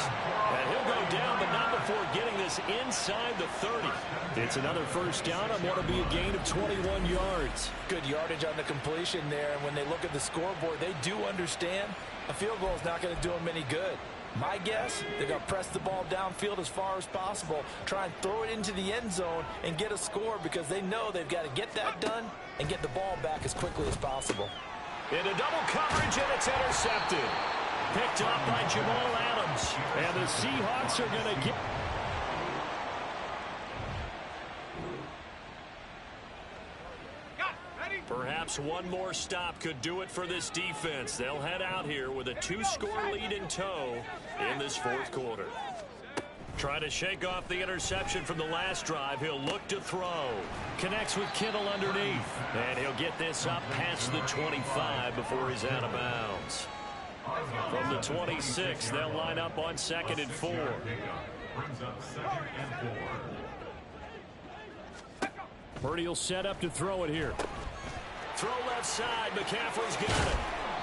And he'll go down, but not before getting this inside the 30. It's another first down on what will be a gain of 21 yards. Good yardage on the completion there, and when they look at the scoreboard, they do understand a field goal is not going to do them any good. My guess, they're going to press the ball downfield as far as possible, try and throw it into the end zone and get a score because they know they've got to get that done and get the ball back as quickly as possible. Into double coverage, and it's intercepted. Picked up by Jamal Adams. And the Seahawks are going to get... Perhaps one more stop could do it for this defense. They'll head out here with a 2-score lead in tow in this 4th quarter. Trying to shake off the interception from the last drive. He'll look to throw. Connects with Kittle underneath. And he'll get this up past the 25 before he's out of bounds. From the 26, they'll line up on 2nd and 4. Purdy will set up to throw it here. Throw left side. McCaffrey's got it.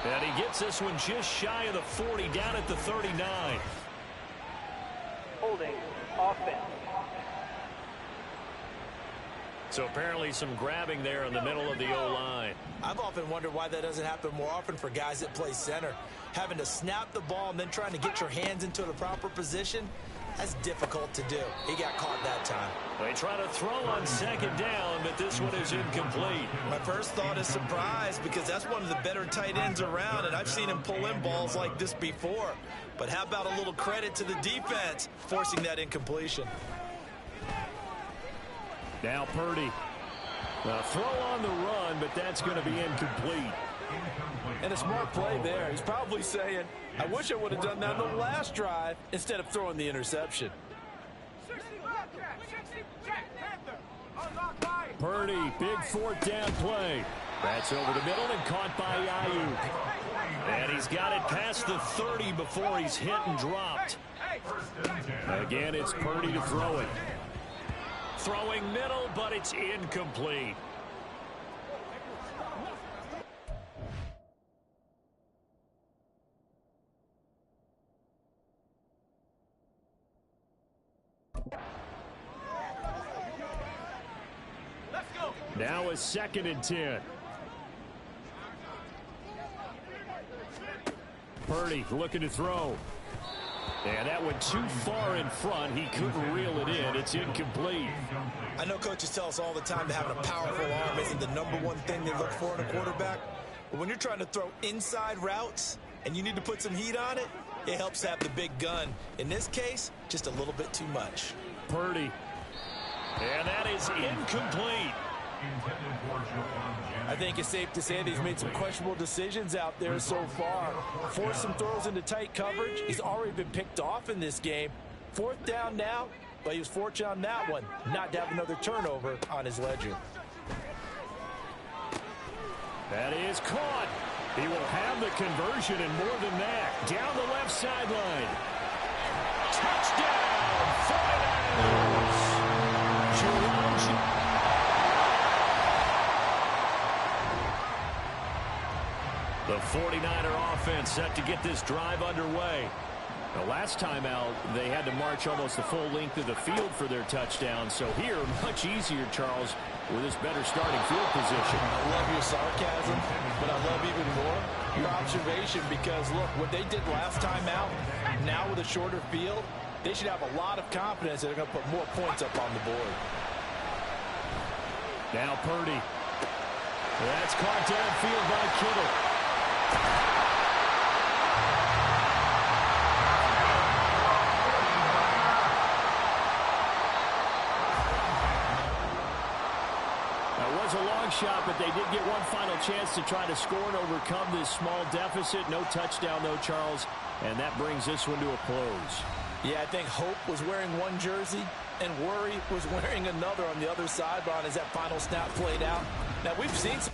And he gets this one just shy of the 40, down at the 39. Holding offense. So apparently some grabbing there in the middle of the O-line. I've often wondered why that doesn't happen more often for guys that play center. Having to snap the ball and then trying to get your hands into the proper position, that's difficult to do. He got caught that time. They try to throw on second down, but this one is incomplete. My first thought is surprise because that's one of the better tight ends around, and I've seen him pull in balls like this before. But how about a little credit to the defense forcing that incompletion? Now Purdy. A throw on the run, but that's going to be incomplete. And a smart play there. He's probably saying, I wish I would have done that on the last drive instead of throwing the interception. Purdy, big fourth down play. That's over the middle and caught by Ayuk. And he's got it past the 30 before he's hit and dropped. Again, it's Purdy to throw it. Throwing middle, but it's incomplete. Now a 2nd and 10. Purdy looking to throw. And that went too far in front. He couldn't reel it in. It's incomplete. I know coaches tell us all the time that having a powerful arm isn't the #1 thing they look for in a quarterback. But when you're trying to throw inside routes and you need to put some heat on it, it helps have the big gun. In this case, just a little bit too much. Purdy. And that is incomplete. I think it's safe to say that he's made some questionable decisions out there so far. Forced some throws into tight coverage. He's already been picked off in this game. 4th down now, but he was fortunate on that one not to have another turnover on his ledger. That is caught. He will have the conversion and more than that. Down the left sideline. Touchdown, 49ers. The 49er offense set to get this drive underway. The last time out, they had to march almost the full length of the field for their touchdown. So here, much easier, Charles, with this better starting field position. I love your sarcasm, but I love even more your observation because, look, what they did last time out, now with a shorter field, they should have a lot of confidence that they're going to put more points up on the board. Now Purdy. That's caught downfield by Kittle. That was a long shot, but they did get one final chance to try to score and overcome this small deficit. No touchdown, though, Charles, and that brings this one to a close. Yeah, I think hope was wearing one jersey and worry was wearing another on the other sideline as that final snap played out. Now, we've seen some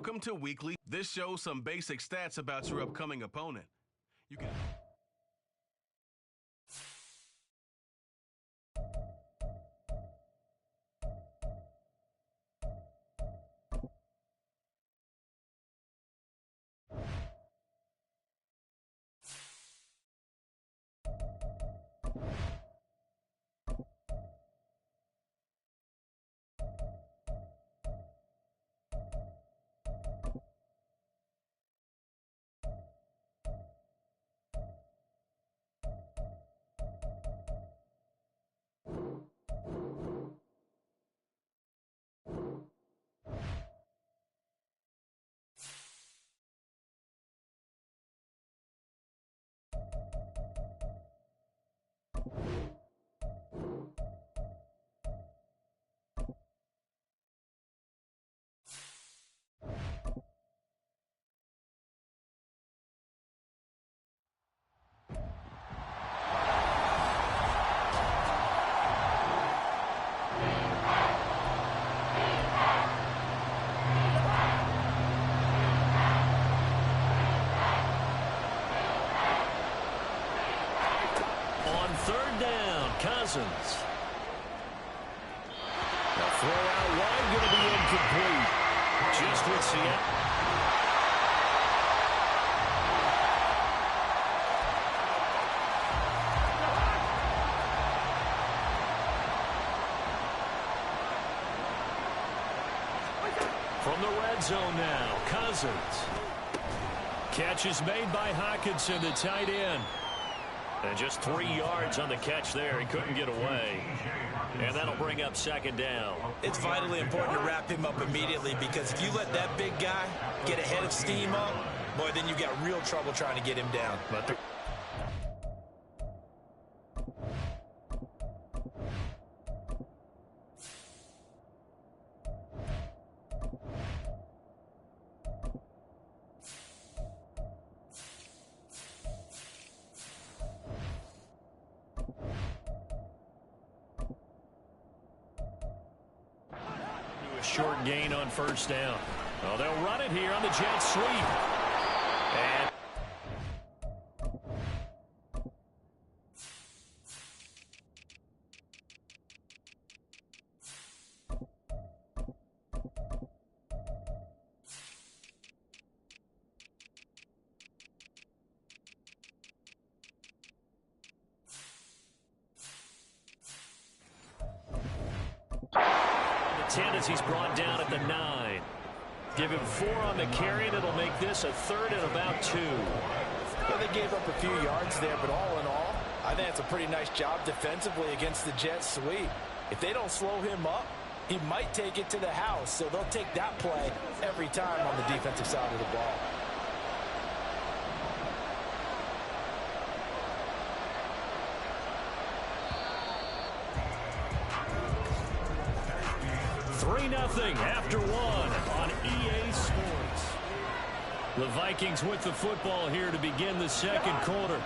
Welcome to Weekly. This shows some basic stats about your upcoming opponent. You can... Third down, Cousins. The throw out wide going to be incomplete. Just with Seattle. From the red zone now, Cousins. Catch is made by Hockenson, the tight end. And just 3 yards on the catch there. He couldn't get away. And that'll bring up second down. It's vitally important to wrap him up immediately, because if you let that big guy get ahead of steam up, boy, then you've got real trouble trying to get him down. But short gain on first down. Well, they'll run it here on the jet sweep. And as he's brought down at the 9. Give him 4 on the carry, and it'll make this a third and about 2. Well, they gave up a few yards there, but all in all, I think it's a pretty nice job defensively against the jet sweep. If they don't slow him up, he might take it to the house, so they'll take that play every time on the defensive side of the ball. Nothing after 1 on EA Sports. The Vikings with the football here to begin the second quarter.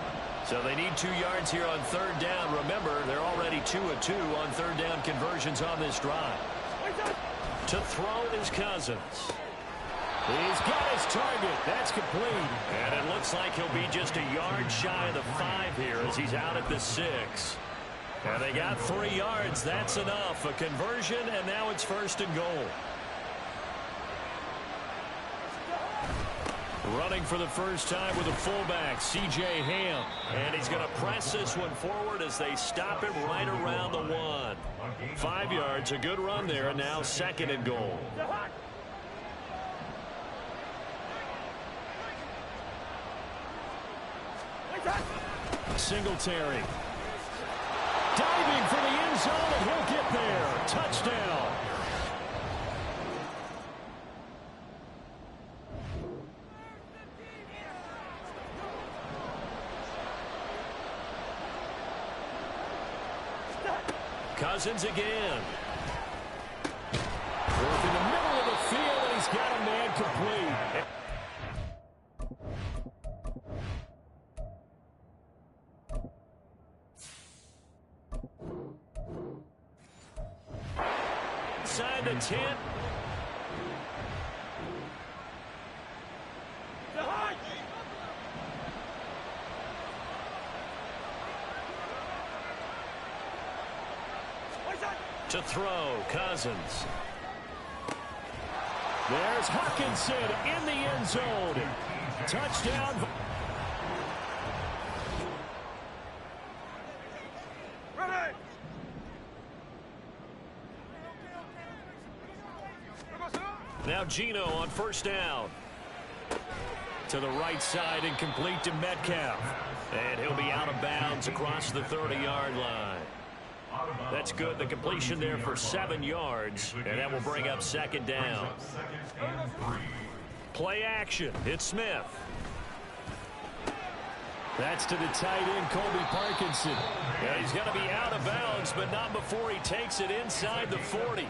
So they need 2 yards here on third down. Remember, they're already 2 of 2 on third down conversions on this drive. To throw is Cousins. He's got his target. That's complete. And it looks like he'll be just a yard shy of the 5 here as he's out at the 6. And they got 3 yards. That's enough. A conversion, and now it's first and goal. Running for the first time with a fullback, C.J. Ham. And he's going to press this one forward as they stop him right around the 1. 5 yards, a good run there, and now second and goal. Singletary. Diving for the end zone, and he'll get there. Touchdown. Cousins again. Fourth in the middle of the field, and he's got a man complete. Inside the 10. To throw, Cousins. There's Hawkinson in the end zone. Touchdown. Now Geno on first down. To the right side and complete to Metcalf. And he'll be out of bounds across the 30-yard line. That's good. The completion there for 7 yards. And that will bring up second down. Play action. It's Smith. That's to the tight end, Colby Parkinson. Yeah, he's going to be out of bounds, but not before he takes it inside the 40.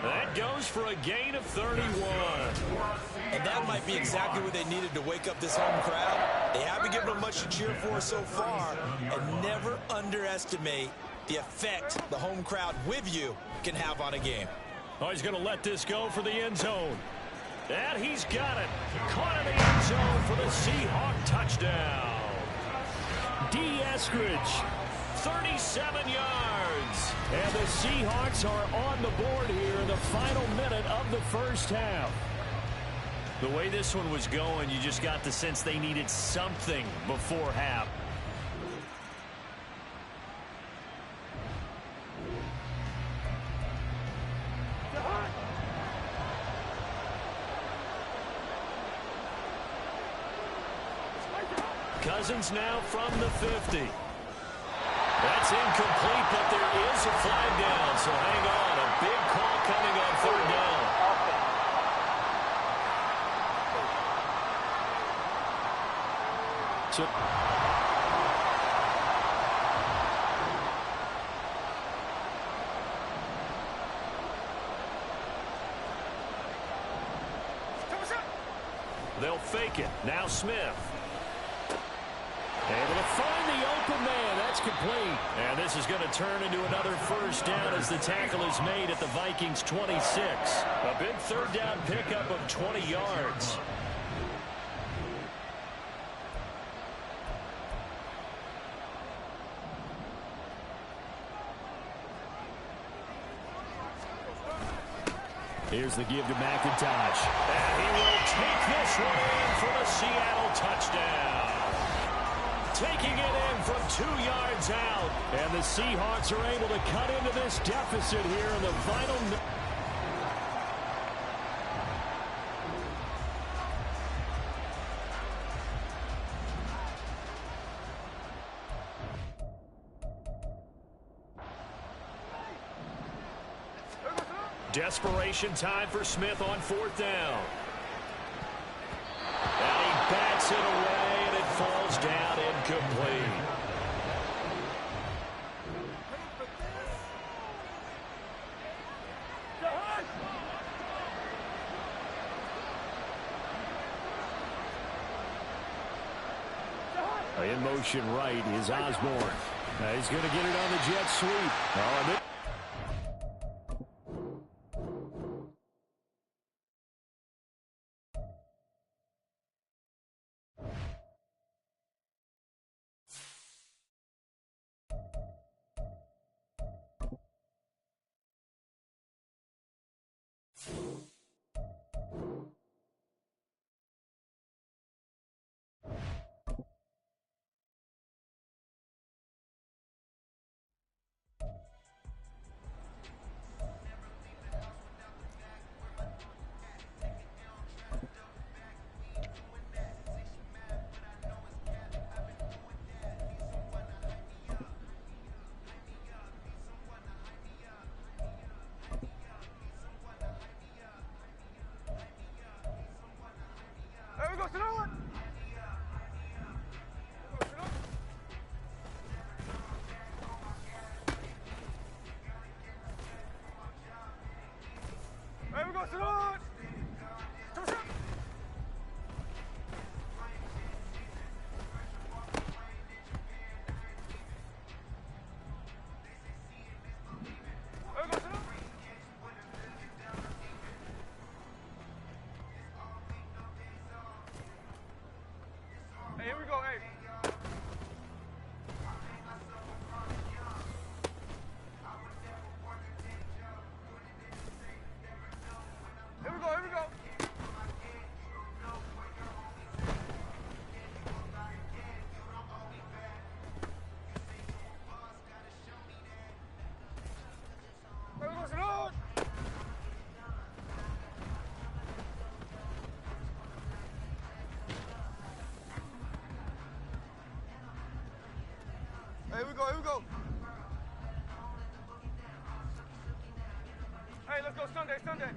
That goes for a gain of 31. And that might be exactly what they needed to wake up this home crowd. They haven't given them much to cheer for so far. And never underestimate the effect the home crowd with you can have on a game. Oh, he's going to let this go for the end zone. And he's got it. Caught in the end zone for the Seahawk touchdown. D. Eskridge, 37 yards. And the Seahawks are on the board here in the final minute of the first half. The way this one was going, you just got the sense they needed something before half. Cousins now from the 50. That's incomplete, but there is a flag down, so hang on. A big call coming on third down. They'll fake it. Now Smith. Able to find the open man. That's complete. And this is going to turn into another first down as the tackle is made at the Vikings 26. A big third down pickup of 20 yards. Here's the give to McIntosh. And he will take this one in for the Seattle touchdown. Taking it in from 2 yards out. And the Seahawks are able to cut into this deficit here in the final. Desperation time for Smith on fourth down. And he bats it away, and it falls down incomplete. In motion right is Osborne. He's going to get it on the jet sweep. Oh, Here we go, here we go. Hey, let's go Sunday, Sunday.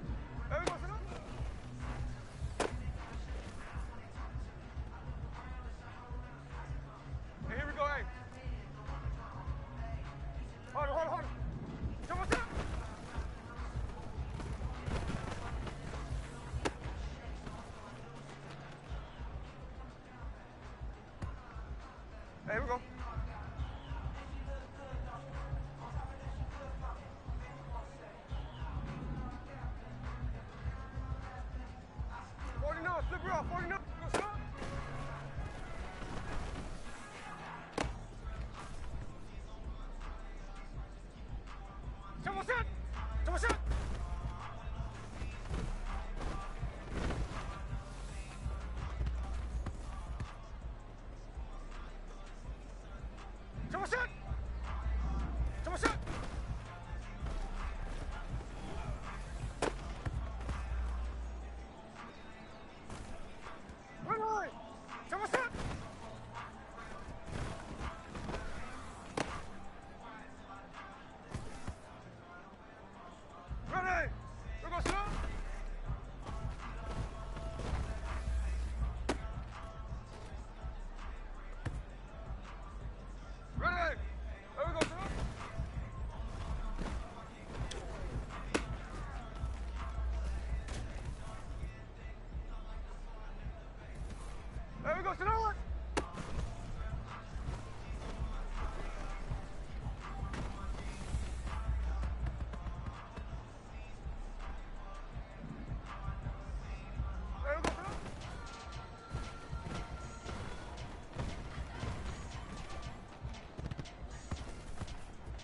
Here we go, Sunday. Hey, here we go, hey. Hold on, hold on, hold on. Come on, come on. Hey, here we go. Slip her off, 49. Go, stop. Come on, set. Come on, set. Come on, set. Come on, set. There we go, sit down. There we go, sit down.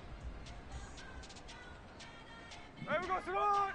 There we go, sit down.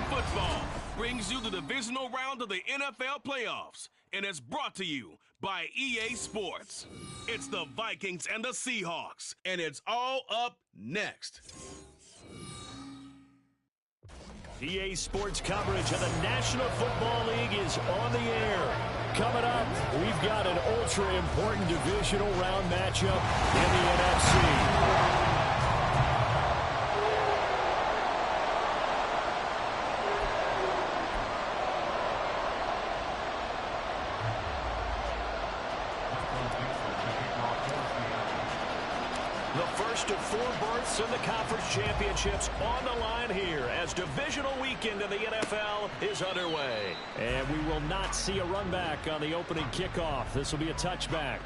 Football brings you the divisional round of the NFL playoffs, and it's brought to you by EA Sports. It's the Vikings and the Seahawks, and it's all up next. EA Sports coverage of the National Football League is on the air. Coming up, we've got an ultra-important divisional round matchup in the NFC. The first of 4 berths in the conference championships on the line here as divisional weekend in the NFL is underway. And we will not see a run back on the opening kickoff. This will be a touchback.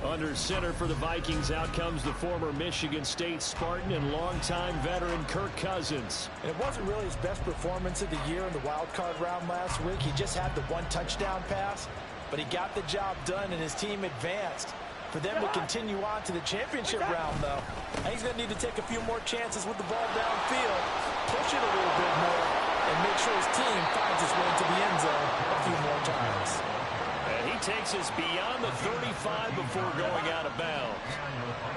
Under center for the Vikings, out comes the former Michigan State Spartan and longtime veteran Kirk Cousins. And it wasn't really his best performance of the year in the wild card round last week. He just had the 1 touchdown pass, but he got the job done and his team advanced. For them to continue on to the championship round, though, he's going to need to take a few more chances with the ball downfield, push it a little bit more, and make sure his team finds its way into the end zone a few more times. And he takes us beyond the 35 before going out of bounds.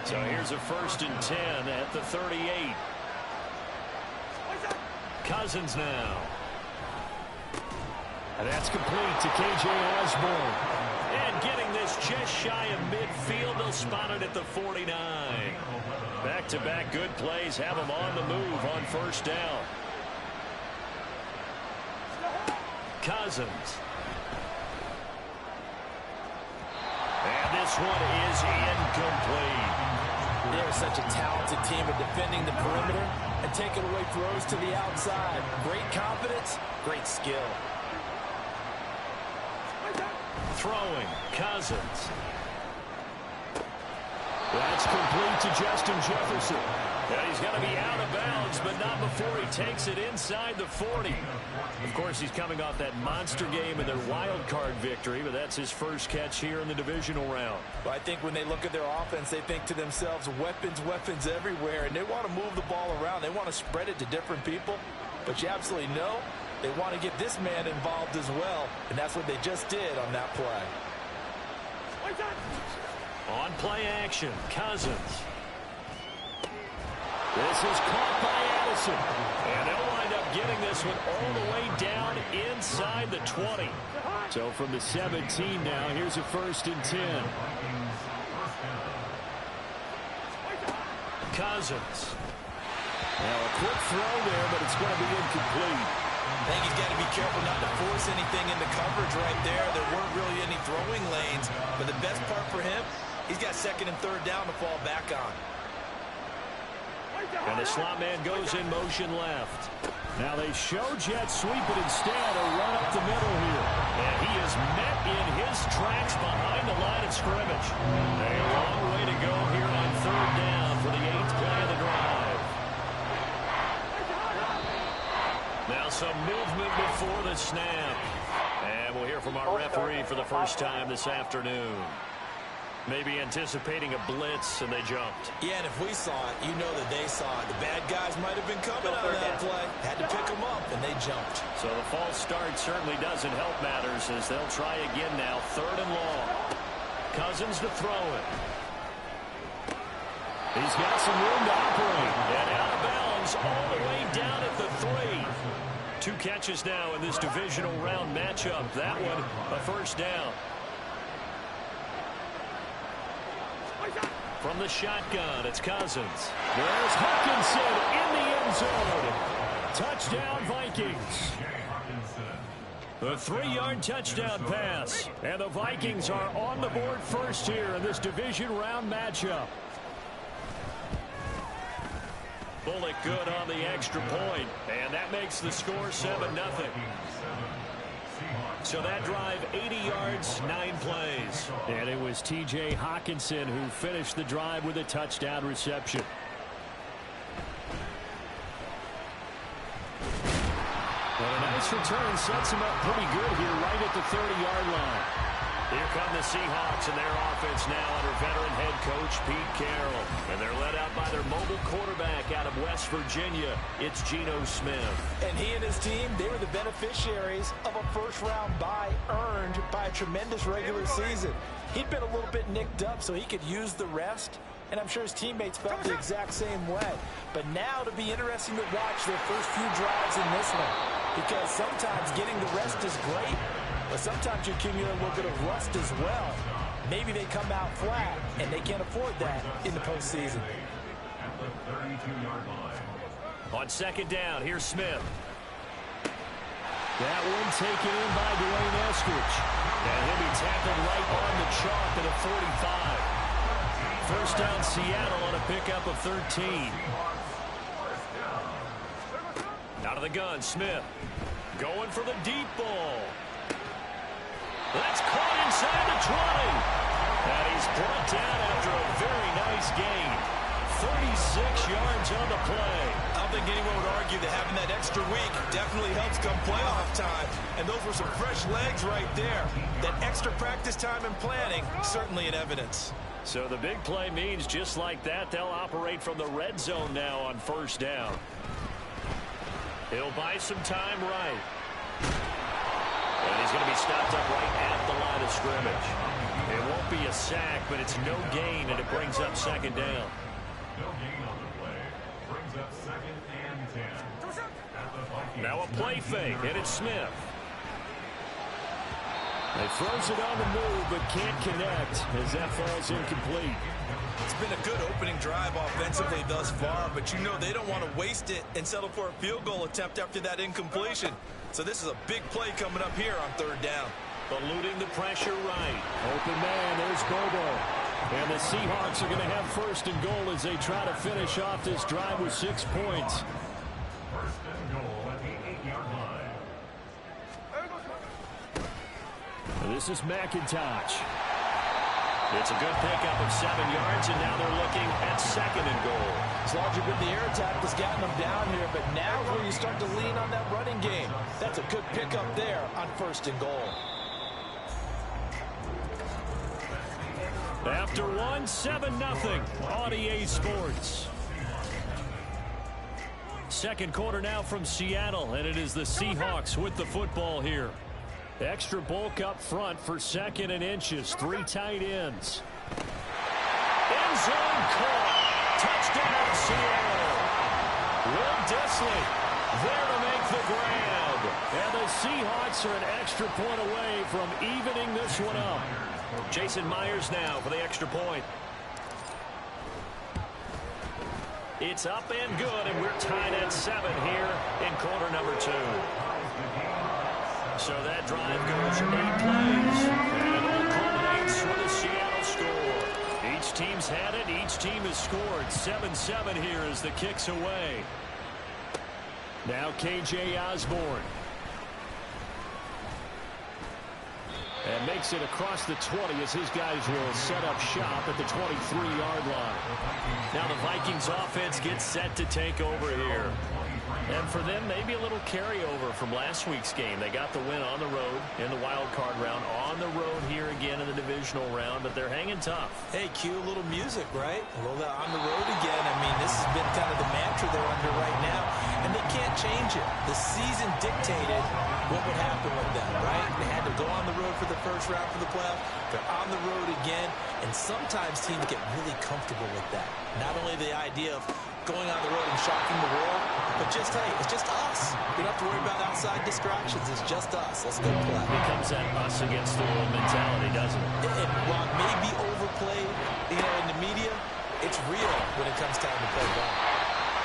So here's a 1st and 10 at the 38. Cousins now. And that's complete to K.J. Osborne. And getting this just shy of midfield, they'll spot it at the 49. Back-to-back good plays have them on the move on 1st down. Cousins. And this one is incomplete. They're such a talented team at defending the perimeter and taking away throws to the outside. Great confidence, great skill. Throwing, Cousins. That's complete to Justin Jefferson. And he's going to be out of bounds, but not before he takes it inside the 40. Of course, he's coming off that monster game in their wild card victory, but that's his first catch here in the divisional round. Well, I think when they look at their offense, they think to themselves, weapons, weapons everywhere, and they want to move the ball around. They want to spread it to different people, but you absolutely know they want to get this man involved as well, and that's what they just did on that play. On play action, Cousins. This is caught by Addison. And they'll wind up getting this one all the way down inside the 20. So from the 17 now, here's a 1st and 10. Cousins. Now a quick throw there, but it's going to be incomplete. I think he's got to be careful not to force anything into coverage right there. There weren't really any throwing lanes, but the best part for him, he's got 2nd and 3rd down to fall back on. And the slot man goes in motion left. Now they show jet sweep, but instead a run up the middle here. And he is met in his tracks behind the line of scrimmage. A long way to go here on 3rd down for the 8th play of the drive. Now some movement before the snap. And we'll hear from our referee for the first time this afternoon. Maybe anticipating a blitz, and they jumped. Yeah, and if we saw it, you know that they saw it. The bad guys might have been coming out of that play. Had to pick them up, and they jumped. So the false start certainly doesn't help matters as they'll try again now. 3rd and long. Cousins to throw it. He's got some room to operate. And out of bounds all the way down at the 3. 2 catches now in this divisional round matchup. That one, a 1st down. From the shotgun, it's Cousins. There's Hawkinson in the end zone. Touchdown, Vikings. The 3-yard touchdown pass. And the Vikings are on the board first here in this division round matchup. Bullock good on the extra point. And that makes the score 7-0. So that drive, 80 yards, 9 plays. And it was T.J. Hawkinson who finished the drive with a touchdown reception. But a nice return sets him up pretty good here right at the 30-yard line. Here come the Seahawks and their offense now under veteran head coach Pete Carroll. And they're led out by their mobile quarterback out of West Virginia. It's Geno Smith. And he and his team, they were the beneficiaries of a first-round bye earned by a tremendous regular season. He'd been a little bit nicked up so he could use the rest. And I'm sure his teammates felt the exact same way. But now it'll be interesting to watch their first few drives in this one. Because sometimes getting the rest is great, but sometimes you accumulate a little bit of rust as well. Maybe they come out flat, and they can't afford that in the postseason. On 2nd down, here's Smith. That one taken in by Dwayne Eskridge. And he'll be tackled right on the chalk at a 45. 1st down, Seattle on a pickup of 13. Out of the gun, Smith. Going for the deep ball. That's caught inside the 20. And he's brought down after a very nice gain. 36 yards on the play. I don't think anyone would argue that having that extra week definitely helps come playoff time. And those were some fresh legs right there. That extra practice time and planning, certainly in evidence. So the big play means just like that, they'll operate from the red zone now on 1st down. He'll buy some time right. And he's going to be stopped up right at the line of scrimmage. It won't be a sack, but it's no gain, and it brings up 2nd down. No gain on the play. Brings up 2nd and 10. Now a play fake, and it's Smith. He throws it on the move, but can't connect as that falls incomplete. It's been a good opening drive offensively thus far, but you know they don't want to waste it and settle for a field goal attempt after that incompletion. So this is a big play coming up here on 3rd down. Eluding the pressure right. Open man, there's Bobo. And the Seahawks are going to have first and goal as they try to finish off this drive with 6 points. First and goal at the 8-yard line. And this is McIntosh. It's a good pickup of 7 yards, and now they're looking at second and goal. As long as you've been the air attack that's gotten them down here, but now where you start to lean on that running game. That's a good pickup there on first and goal. After one, 7-0 on EA Sports. Second quarter now from Seattle, and it is the Seahawks with the football here. Extra bulk up front for 2nd and inches. 3 tight ends. End zone caught. Touchdown, Seattle. Will Dissly there to make the grab. And the Seahawks are an extra point away from evening this one up. Jason Myers now for the extra point. It's up and good, and we're tied at 7 here in quarter number 2. So that drive goes 8 plays, and it all culminates with a Seattle score. Each team's had it. Each team has scored. 7-7 here as the kick's away. Now KJ Osborne. And makes it across the 20 as his guys will set up shop at the 23-yard line. Now the Vikings offense gets set to take over here. And for them, maybe a little carryover from last week's game. They got the win on the road in the wild card round, on the road here again in the divisional round, but they're hanging tough. Hey, cue a little music, right? A little on the road again. I mean, this has been kind of the mantra they're under right now, and they can't change it. The season dictated what would happen with them, right? They had to go on the road for the first round for the playoffs. They're on the road again, and sometimes teams get really comfortable with that. Not only the idea of going on the road and shocking the world, but just, hey, it's just us. We don't have to worry about outside distractions. It's just us. Let's go play. It becomes that us against the world mentality, doesn't it? And while it may be overplayed, in the media, it's real when it comes time to play ball.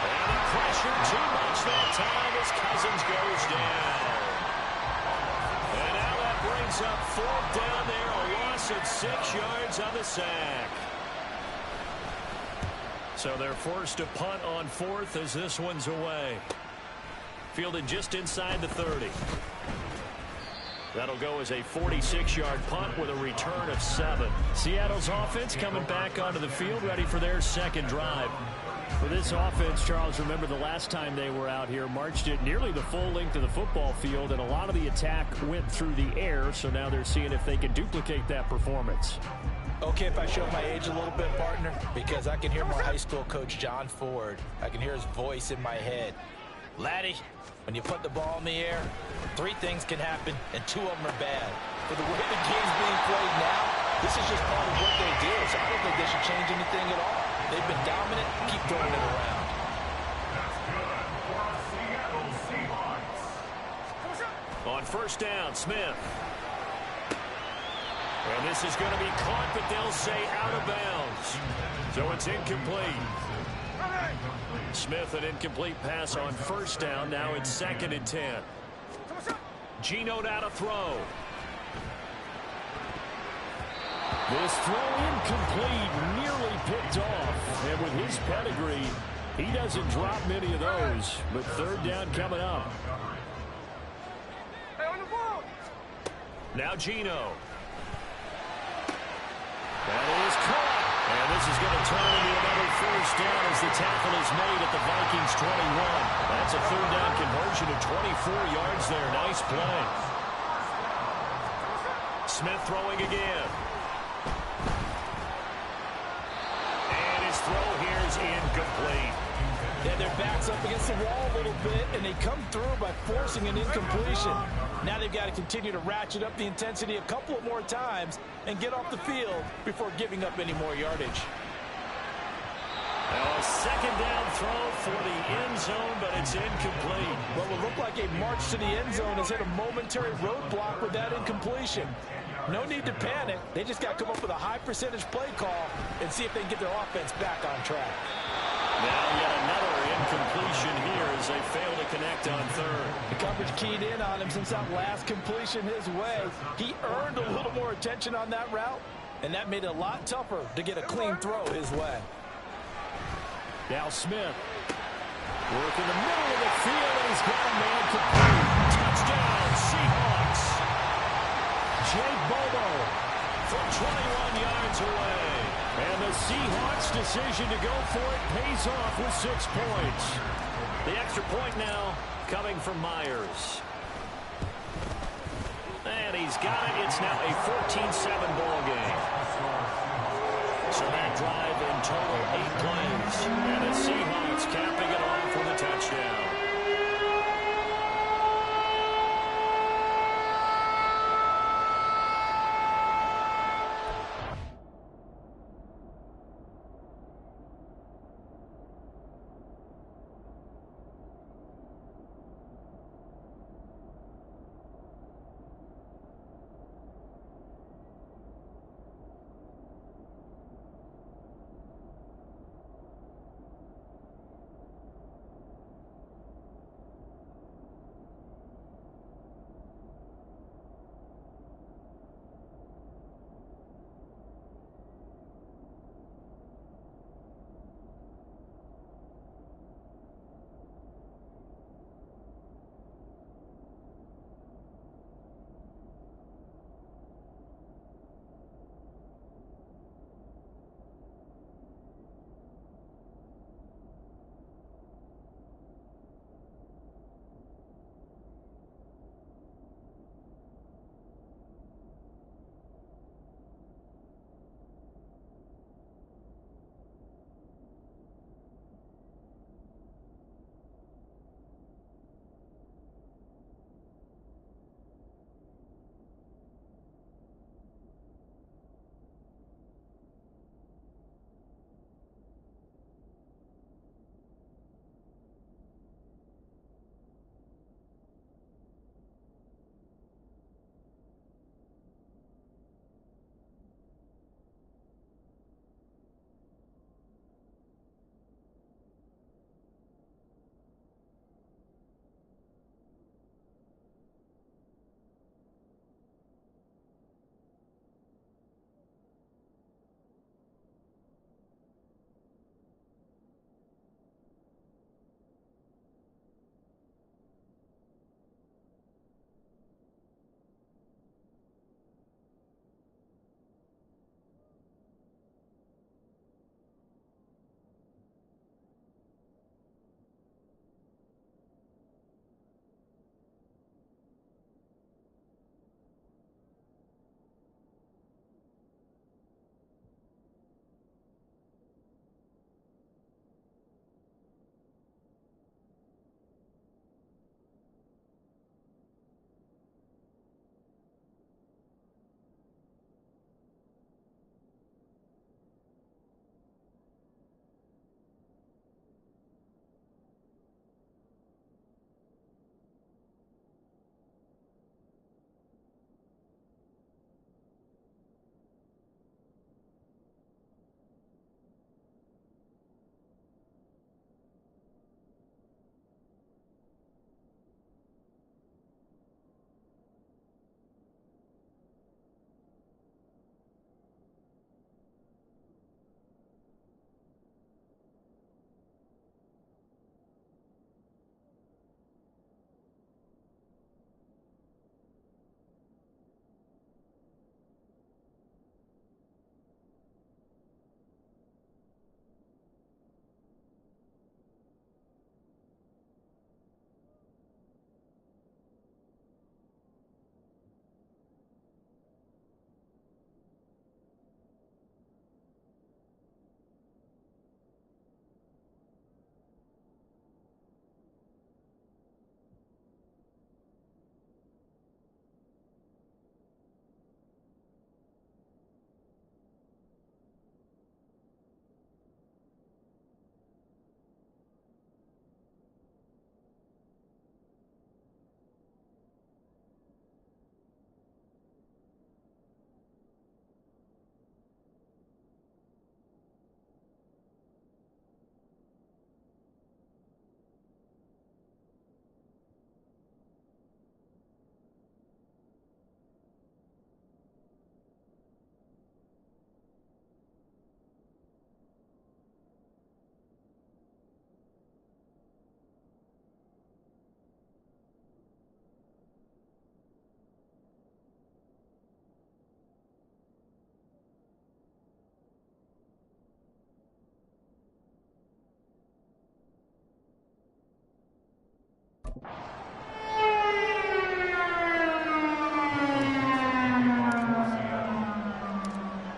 And the pressure too much that time as Cousins goes down. And now that brings up 4th down there, a loss of 6 yards on the sack. So they're forced to punt on 4th as this one's away. Fielded just inside the 30. That'll go as a 46-yard punt with a return of 7. Seattle's offense coming back onto the field, ready for their second drive. For this offense, Charles, remember the last time they were out here, marched it nearly the full length of the football field, and a lot of the attack went through the air, so now they're seeing if they can duplicate that performance. Okay, if I show my age a little bit, partner, because I can hear my high school coach, John Ford. I can hear his voice in my head. Laddie, when you put the ball in the air, 3 things can happen, and 2 of them are bad. For the way the game's being played now, this is just part of what they do, so I don't think they should change anything at all. They've been dominant. Keep throwing it around. That's good for Seattle Seahawks. On first down, Smith. And this is going to be caught, but they'll say out of bounds. So it's incomplete. Smith, an incomplete pass on first down. Now it's 2nd and 10. Geno now to throw. This throw incomplete, nearly picked off. And with his pedigree, he doesn't drop many of those. But 3rd down coming up. Now Geno. That is caught. And this is going to turn into another first down as the tackle is made at the Vikings 21. That's a 3rd down conversion of 24 yards there. Nice play. Smith throwing again. And his throw here is incomplete. Yeah, their back's up against the wall a little bit, and they come through by forcing an incompletion. Now they've got to continue to ratchet up the intensity a couple of more times and get off the field before giving up any more yardage. Now a 2nd down throw for the end zone, but it's incomplete. What will look like a march to the end zone has hit a momentary roadblock with that incompletion. No need to panic. They just got to come up with a high percentage play call and see if they can get their offense back on track. Now yet another incompletion here as they fail to connect on 3rd. The coverage keyed in on him since that last completion his way. He earned a little more attention on that route, and that made it a lot tougher to get a clean throw his way. Now Smith. Working the middle of the field, and he's got a man complete. Touchdown, Seahawks. Jay Bobo from 21 yards away. And the Seahawks' decision to go for it pays off with 6 points. The extra point now coming from Myers. And he's got it. It's now a 14-7 ball game. So that drive in total 8 plays. And the Seahawks capping it off with a touchdown.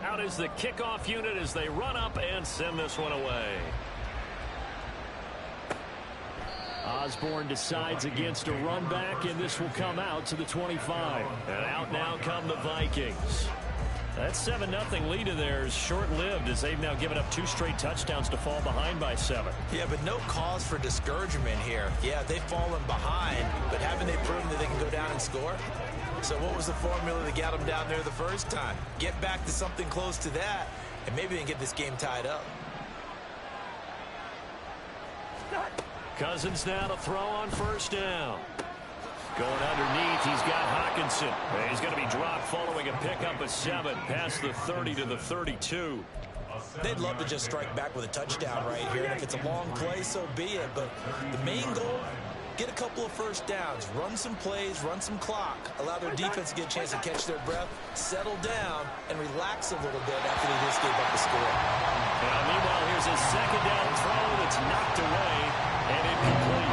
Out is the kickoff unit as they run up and send this one away. Osborne decides against a run back, and this will come out to the 25. And out now come the Vikings. That 7-0 lead of theirs short-lived as they've now given up 2 straight touchdowns to fall behind by 7. Yeah, but no cause for discouragement here. Yeah, they've fallen behind, but haven't they proven that they can go down and score? So what was the formula that got them down there the first time? Get back to something close to that, and maybe they can get this game tied up. Cousins now to throw on first down. Going underneath, he's got Hawkinson. And he's going to be dropped following a pickup of 7 past the 30 to the 32. They'd love to just strike back with a touchdown right here, and if it's a long play, so be it. But the main goal, get a couple of first downs, run some plays, run some clock, allow their defense to get a chance to catch their breath, settle down, and relax a little bit after they just gave up the score. Now, meanwhile, here's a second down throw that's knocked away and incomplete.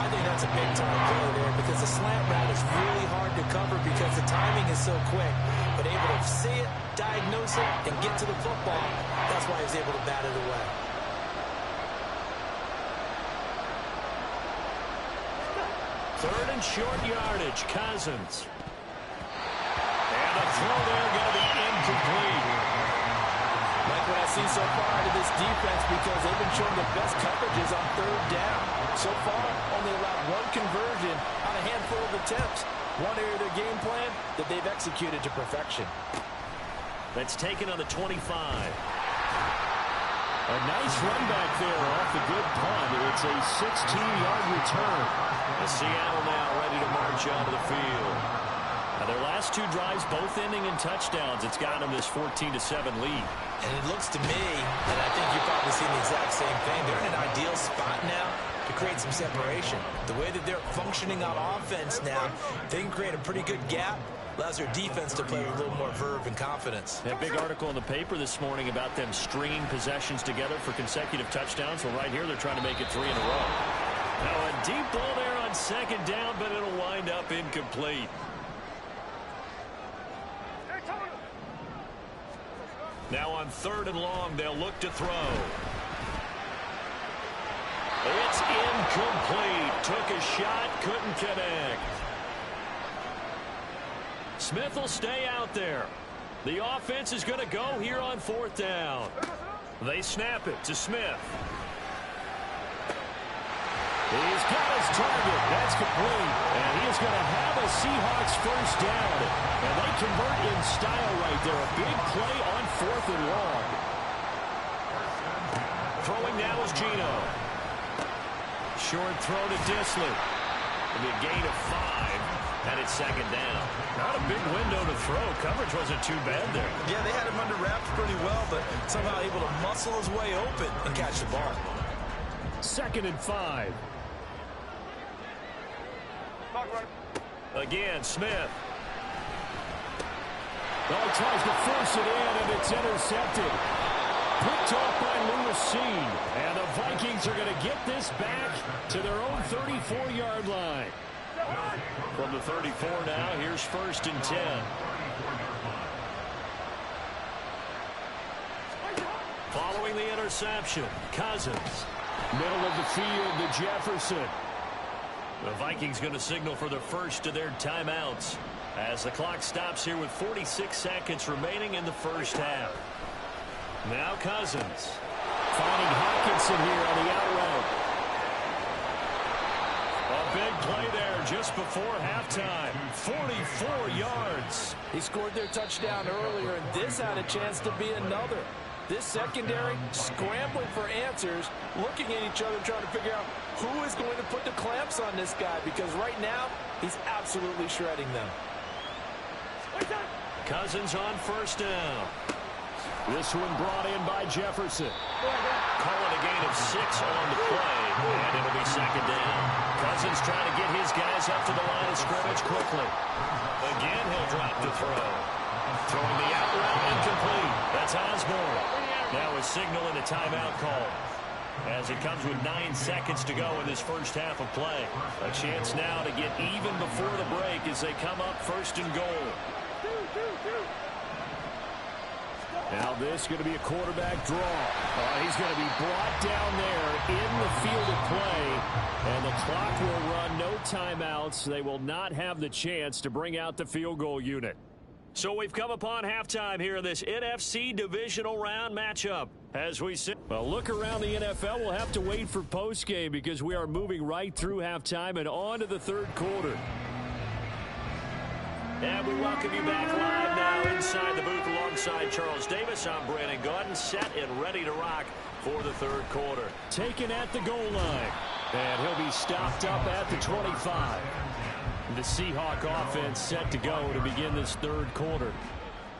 I think that's a big-time play there because the slant route is really hard to cover because the timing is so quick. But able to see it, diagnose it, and get to the football, that's why he was able to bat it away. Third and short yardage, Cousins. And the throw there going to be incomplete. Like what I see so far out of this defense because they've been showing the best coverages on third down. So far, only allowed 1 conversion on a handful of attempts. One area of their game plan that they've executed to perfection. That's taken on the 25. A nice run back there off the good punt. It's a 16-yard return. And Seattle now ready to march onto the field. Now their last 2 drives both ending in touchdowns. It's gotten them this 14-7 lead. And it looks to me, and I think you've probably seen the exact same thing, they're in an ideal spot now to create some separation. The way that they're functioning on offense now, they can create a pretty good gap. Allows their defense to play with a little more verve and confidence. That big article in the paper this morning about them stringing possessions together for consecutive touchdowns. Well, right here, they're trying to make it 3 in a row. Now, a deep ball there on second down, but it'll wind up incomplete. Now on 3rd and long, they'll look to throw. It's incomplete. Took a shot, couldn't connect. Smith will stay out there. The offense is going to go here on 4th down. They snap it to Smith. He's got his target. That's complete. And he is going to have a Seahawks first down. And they convert in style right there. A big play on 4th and long. Throwing now is Geno. Short throw to Disley. It'll be a gain of 5. And it's 2nd down. Not a big window to throw. Coverage wasn't too bad there. Yeah, they had him under wraps pretty well, but somehow able to muscle his way open and catch the ball. 2nd and 5. Again, Smith. Oh, he tries to force it in, and it's intercepted. Picked off by Lewis. And the Vikings are going to get this back to their own 34-yard line. From the 34 now, here's 1st and 10. Following the interception, Cousins. Middle of the field to Jefferson. The Vikings going to signal for the first of their timeouts as the clock stops here with 46 seconds remaining in the first half. Now Cousins finding Hawkinson here on the out route. A big play there just before halftime. 44 yards. He scored their touchdown earlier, and this had a chance to be another. This secondary scrambling for answers, looking at each other, trying to figure out who is going to put the clamps on this guy, because right now, he's absolutely shredding them. Cousins on first down. This one brought in by Jefferson. Calling a gain of 6 on the play, and it'll be 2nd down. Cousins trying to get his guys up to the line of scrimmage quickly. Again, he'll drop the throw. Throwing the out route incomplete. That's Osborne. Now a signal and a timeout call. as it comes with 9 seconds to go in this first half of play. A chance now to get even before the break as they come up first and goal. Now this is going to be a quarterback draw. He's going to be brought down there in the field of play. And the clock will run, no timeouts. They will not have the chance to bring out the field goal unit. So we've come upon halftime here in this NFC divisional round matchup. As we sit, well, look around the NFL. We'll have to wait for postgame because we are moving right through halftime and on to the third quarter. And we welcome you back live now inside the booth alongside Charles Davis. I'm Brandon Gaudin, set and ready to rock for the third quarter. Taken at the goal line. And he'll be stopped up at the 25. The Seahawk offense set to go to begin this third quarter.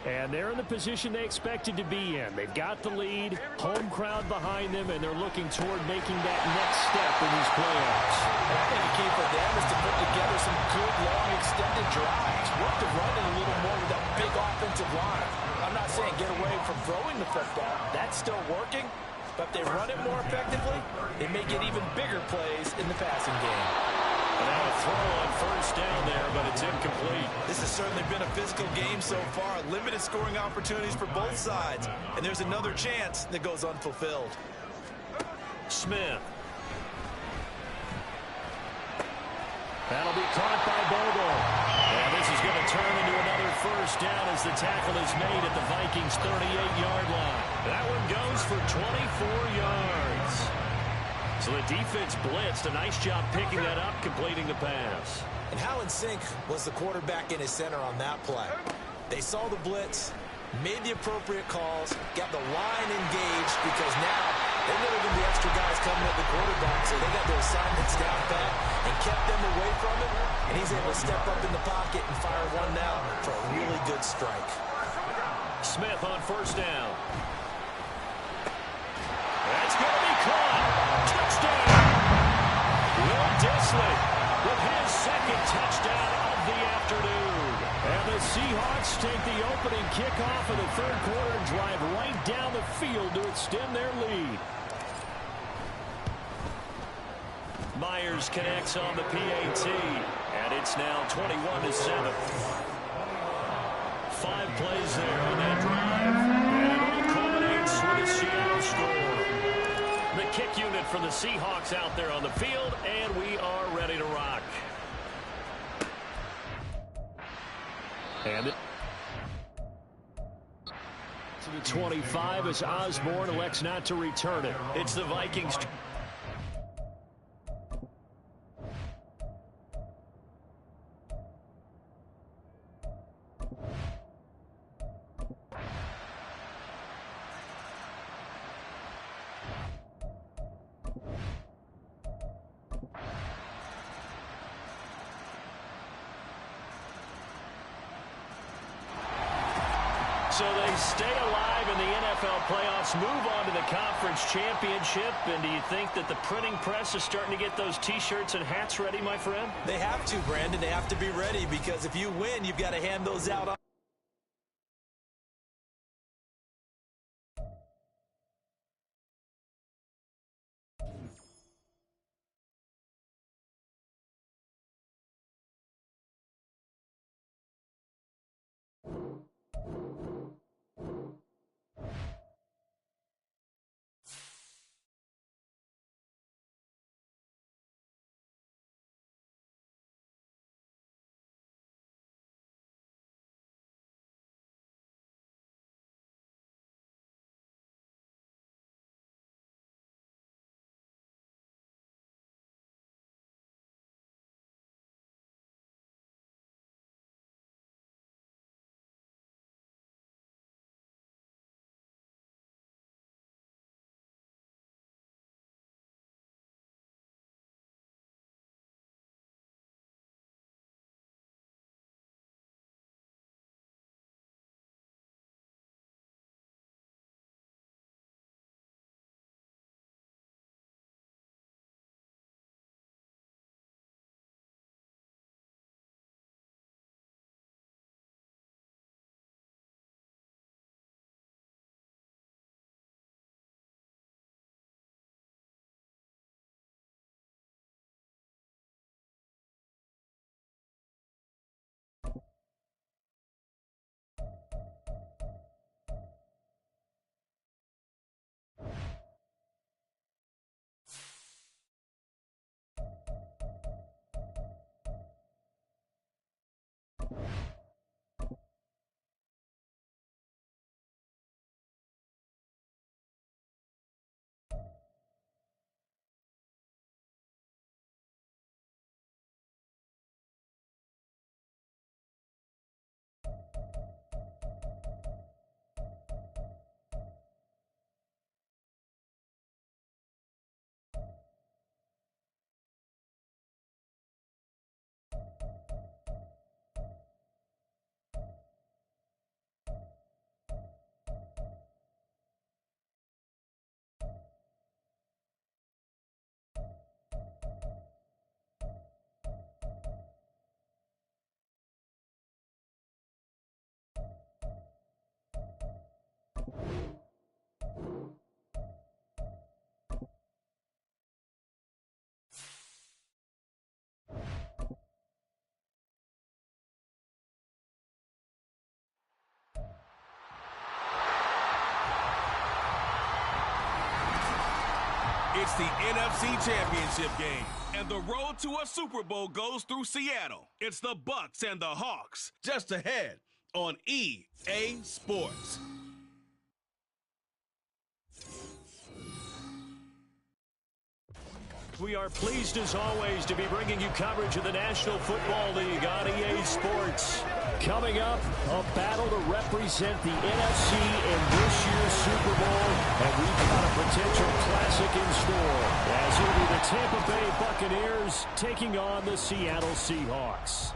And they're in the position they expected to be in. They've got the lead, home crowd behind them, and they're looking toward making that next step in these playoffs. I think the key for them is to put together some good, long, extended drives. Work the running a little more with that big offensive line. I'm not saying get away from throwing the football. That's still working. But if they run it more effectively, they may get even bigger plays in the passing game. Now a throw on first down there, but it's incomplete. This has certainly been a physical game so far. Limited scoring opportunities for both sides. And there's another chance that goes unfulfilled. Smith. That'll be caught by Bobo. And this is going to turn into another first down as the tackle is made at the Vikings' 38-yard line. That one goes for 24 yards. So the defense blitzed. A nice job picking that up, completing the pass. And how in sync was the quarterback in his center on that play? They saw the blitz, made the appropriate calls, got the line engaged because now they know there are going to be extra guys coming at the quarterback, so they got their assignments down pat and kept them away from it, and he's able to step up in the pocket and fire one now for a really good strike. Smith on first down. That's going to be caught. Touchdown. Will Disley with his second touchdown of the afternoon. And the Seahawks take the opening kickoff of the third quarter and drive right down the field to extend their lead. Myers connects on the PAT, and it's now 21-7. 5 plays there on that drive, and it all culminates with a Seattle score. The kick unit for the Seahawks out there on the field, and we are ready to rock. And to the 25 as Osborne elects not to return it. It's the Vikings. So they stay alive in the NFL playoffs, move on to the conference championship. And do you think that the printing press is starting to get those T-shirts and hats ready, my friend? They have to, Brandon. They have to be ready because if you win, you've got to hand those out It's the NFC Championship game, and the road to a Super Bowl goes through Seattle. It's the Bucks and the Hawks, just ahead on EA Sports. We are pleased, as always, to be bringing you coverage of the National Football League on EA Sports. Coming up, a battle to represent the NFC in this year's Super Bowl, and we've got a potential classic in store, as it'll be the Tampa Bay Buccaneers taking on the Seattle Seahawks.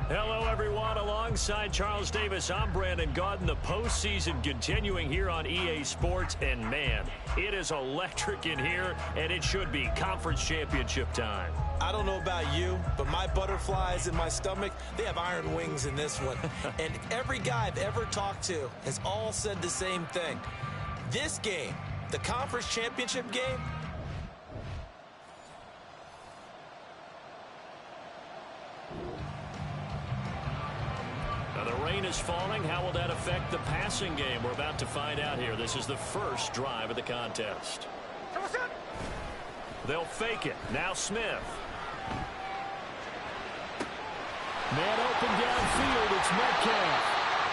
Hello, everyone. Alongside Charles Davis, I'm Brandon Gaudin. The postseason continuing here on EA Sports. And, man, it is electric in here, and it should be conference championship time. I don't know about you, but my butterflies in my stomach, they have iron wings in this one. And every guy I've ever talked to has all said the same thing. This game, the conference championship game, the rain is falling. How will that affect the passing game? We're about to find out here. This is the first drive of the contest. They'll fake it. Now Smith. Man open downfield. It's Metcalf.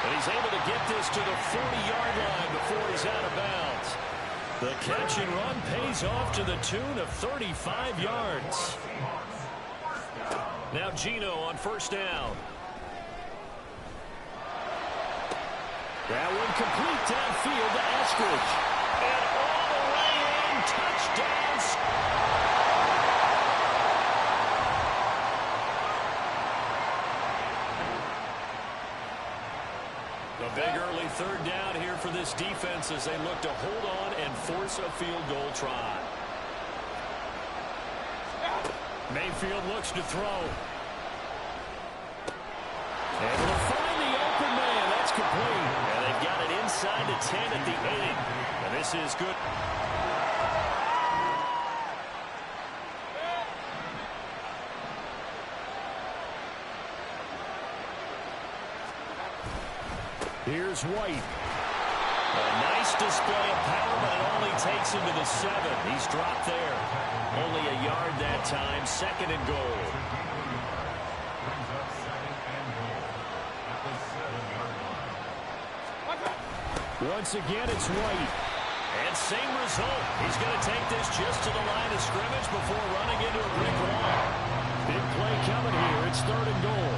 And he's able to get this to the 40-yard line before he's out of bounds. The catch and run pays off to the tune of 35 yards. Now Geno on first down. That one complete downfield to Eskridge. And all the way in, touchdowns. A big early third down here for this defense as they look to hold on and force a field goal try. Mayfield looks to throw. Able to find the open man. That's complete. And they've got it inside the 10 at the 8. And this is good. Here's White. A nice display of power, but it only takes him to the 7. He's dropped there. Only a yard that time. Second and goal. Once again, it's White. And same result. He's going to take this just to the line of scrimmage before running into a brick wall. Big play coming here. It's third and goal.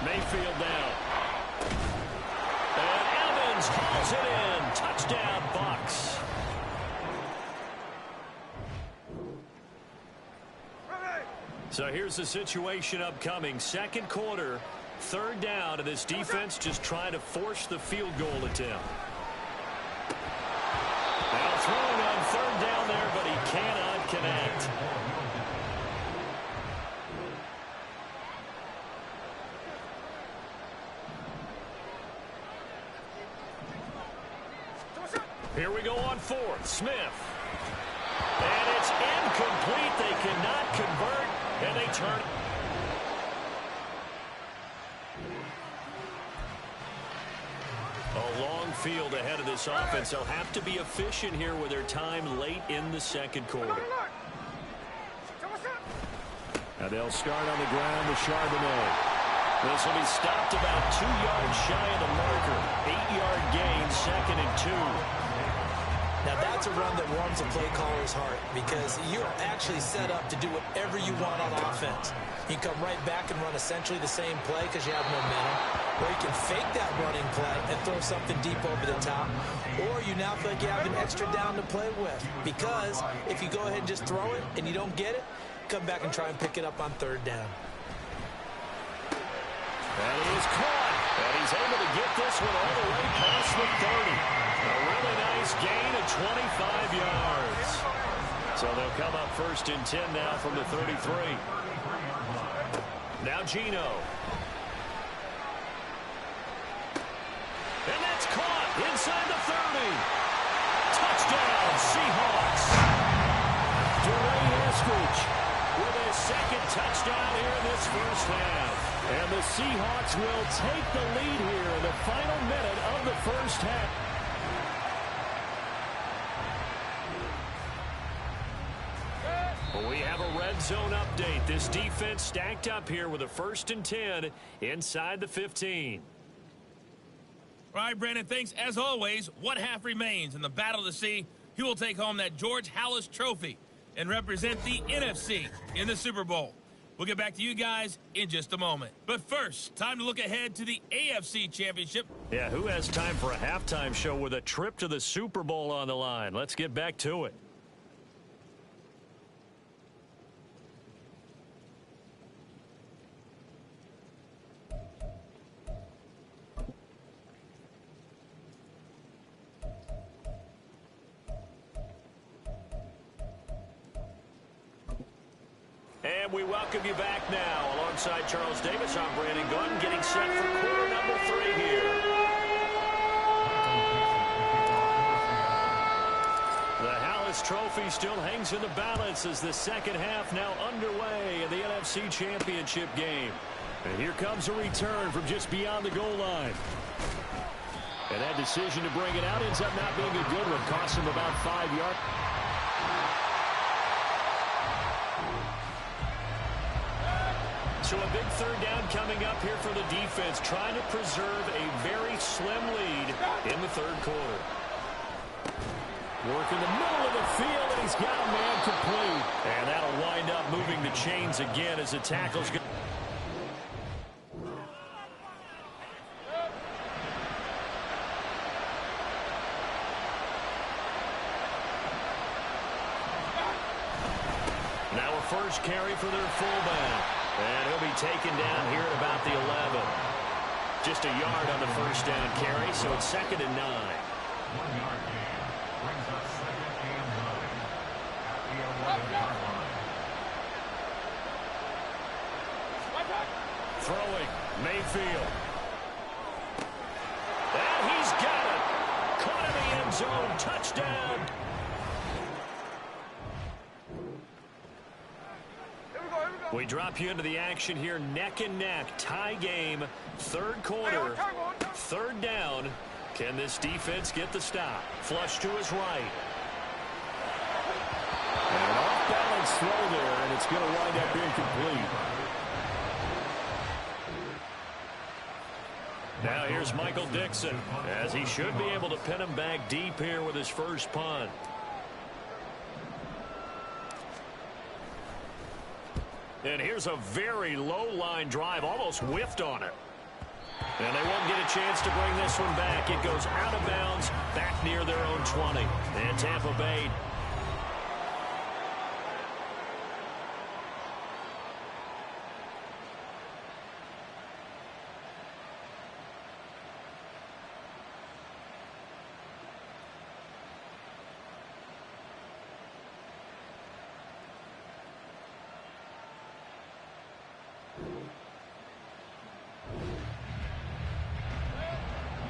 Mayfield down. And Evans hauls it in. Touchdown, Bucks. So here's the situation upcoming. Second quarter, third down, and this defense just trying to force the field goal attempt. Now throwing on third down there, but he cannot connect. Here we go on fourth. Smith. And it's incomplete. They cannot convert, and they turn. A long field ahead of this offense. They'll have to be efficient here with their time late in the second quarter. And they'll start on the ground with Charbonnet. This will be stopped about 2 yards shy of the marker. 8-yard gain, second and 2. now that's a run that warms a play caller's heart because you're actually set up to do whatever you want on offense. You can come right back and run essentially the same play because you have momentum, or you can fake that running play and throw something deep over the top, or you now feel like you have an extra down to play with because if you go ahead and just throw it and you don't get it, come back and try and pick it up on third down. And he is caught, and he's able to get this one all the way past the 30. A really nice gain of 25 yards. So they'll come up first and 10 now from the 33. Now Geno. And that's caught inside the 30. Touchdown, Seahawks. Eskridge with his second touchdown here in this first half. And the Seahawks will take the lead here in the final minute of the first half. We have a red zone update. This defense stacked up here with a 1st and 10 inside the 15. All right, Brandon, thanks. As always, one half remains in the battle to see who will take home that George Halas trophy and represent the NFC in the Super Bowl. We'll get back to you guys in just a moment. But first, time to look ahead to the AFC Championship. Yeah, who has time for a halftime show with a trip to the Super Bowl on the line? Let's get back to it. And we welcome you back now. Alongside Charles Davis, I'm Brandon Gordon, getting set for quarter number 3 here. The Halas Trophy still hangs in the balance as the second half now underway in the NFC Championship game. And here comes a return from just beyond the goal line. And that decision to bring it out ends up not being a good one. Cost him about 5 yards. So a big third down coming up here for the defense, trying to preserve a very slim lead in the third quarter. Work in the middle of the field, and he's got a man complete. And that'll wind up moving the chains again as the tackle's going. Now a first carry for their fullback. And he'll be taken down here at about the 11. Just a yard on the first down carry, so it's 2nd and 9. 1-yard gain. Brings up 2nd and 9. At the 11-yard line. Throwing, Mayfield. And he's got it. Caught in the end zone. Touchdown. We drop you into the action here, neck and neck, tie game, third quarter, third down. Can this defense get the stop? Flush to his right. And an off-balance throw there, and it's going to wind up incomplete. Now here's Michael Dixon, as he should be able to pin him back deep here with his first punt. And here's a very low line drive, almost whiffed on it. And they won't get a chance to bring this one back. It goes out of bounds, back near their own 20. And Tampa Bay.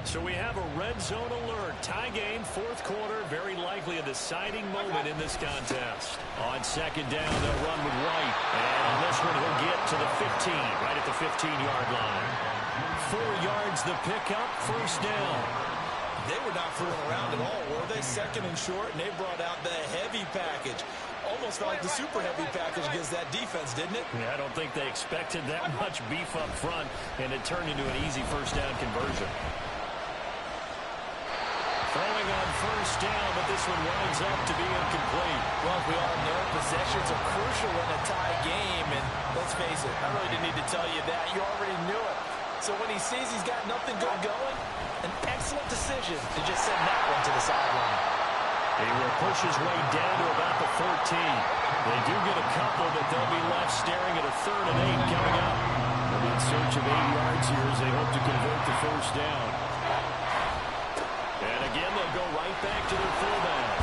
So we have a red zone alert. Tie game, fourth quarter. Very likely a deciding moment in this contest. On second down, they'll run with White. And on this one, he'll get to the 15, right at the 15-yard line. 4 yards the pickup, first down. They were not fooling around at all, were they? Second and short, and they brought out the heavy package. Almost felt like the super heavy package against that defense, didn't it? Yeah, I don't think they expected that much beef up front, and it turned into an easy first down conversion. Throwing on first down, but this one winds up to be incomplete. Well, we all know possessions are crucial in a tie game, and let's face it, I really didn't need to tell you that. You already knew it. So when he sees he's got nothing good going, an excellent decision to just send that one to the sideline. He will push his way down to about the 14. They do get a couple, but they'll be left staring at a 3rd and 8 coming up. They'll be in search of 8 yards here as they hope to convert the first down. And again, they'll go right back to their fullback.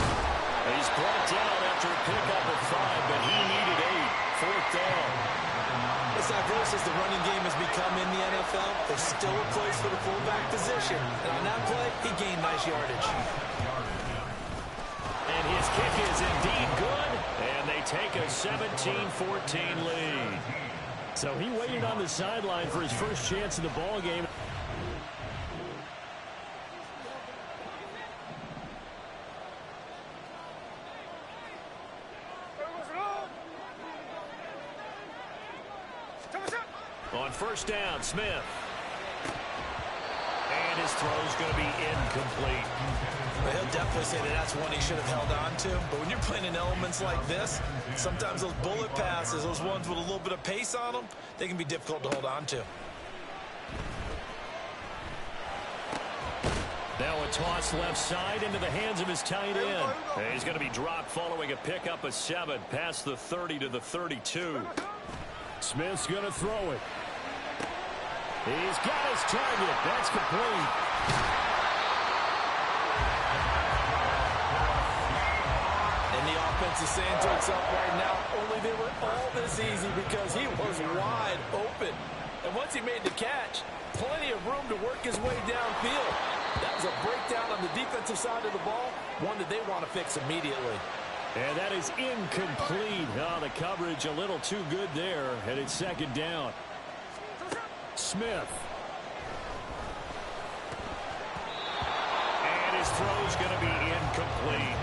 He's brought down after a pickup of 5, but he needed 8. 4th down. As diverse as the running game has become in the NFL, there's still a place for the fullback position. And on that play, he gained nice yardage. And his kick is indeed good, and they take a 17-14 lead. So he waited on the sideline for his first chance in the ball game. On first down, Smith. And his throw's going to be incomplete. Well, he'll definitely say that that's one he should have held on to. But when you're playing in elements like this, sometimes those bullet passes, those ones with a little bit of pace on them, they can be difficult to hold on to. Now a toss left side into the hands of his tight end. And he's going to be dropped following a pickup of 7 past the 30 to the 32. Smith's going to throw it. He's got his target. That's complete. And the offense is saying to itself right now, only they were all this easy because he was wide open. And once he made the catch, plenty of room to work his way downfield. That was a breakdown on the defensive side of the ball, one that they want to fix immediately. And that is incomplete. Oh, the coverage a little too good there, and it's second down. Smith. And his throw's going to be incomplete.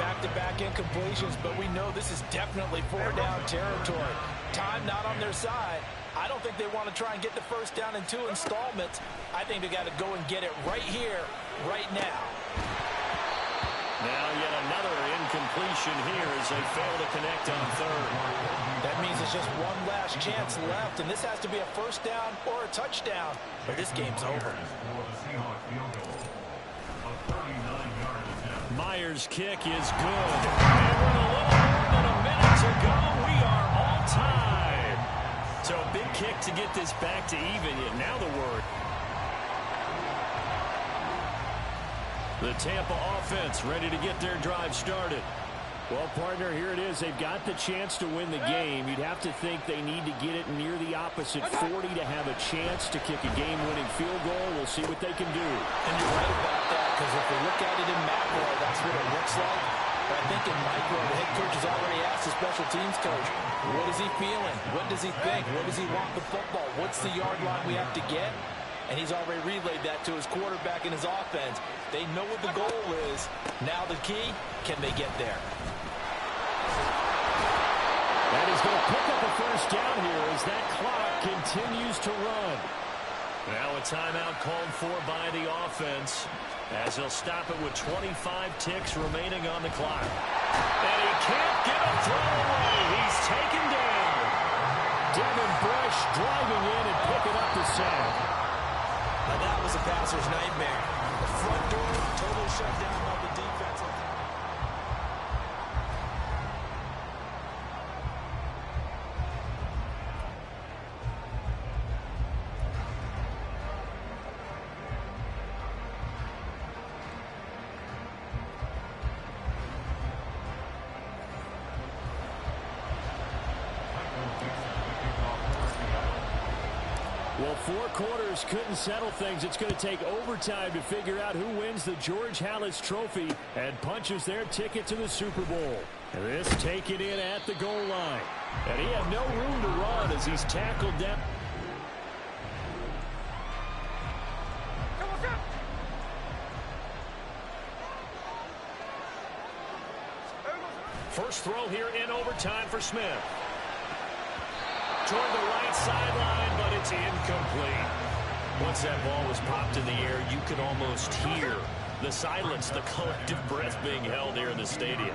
Back-to-back incompletions, but we know this is definitely 4-down territory. Time not on their side. I don't think they want to try and get the first down in 2 installments. I think they got to go and get it right here, right now. Now yet another incompletion here as they fail to connect on third. That means it's just one last chance left, and this has to be a first down or a touchdown, or this game's over. Myers' kick is good. And with a little more than a minute to go, we are all tied. So a big kick to get this back to even. Yet now the word. The Tampa offense ready to get their drive started. Well, partner, here it is. They've got the chance to win the game. You'd have to think they need to get it near the opposite 40 to have a chance to kick a game-winning field goal. We'll see what they can do. And you're right about that, because if we look at it in macro, that's what it looks like. But I think in micro, the head coach has already asked the special teams coach, what is he feeling? What does he think? What does he want with football? What's the yard line we have to get? And he's already relayed that to his quarterback and his offense. They know what the goal is. Now the key, can they get there? And he's going to pick up a first down here as that clock continues to run. Now a timeout called for by the offense as he'll stop it with 25 ticks remaining on the clock. And he can't get a throw away. He's taken down. Devin Bush driving in and picking up the sack. Now that was a passer's nightmare. The front door totally shut down by the defense. Well, 4 quarters couldn't settle things. It's going to take overtime to figure out who wins the George Halas Trophy and punches their ticket to the Super Bowl. And this taken in at the goal line. And he had no room to run as he's tackled down. First throw here in overtime for Smith. Toward the right sideline, but it's incomplete. Once that ball was popped in the air, you could almost hear the silence, the collective breath being held here in the stadium.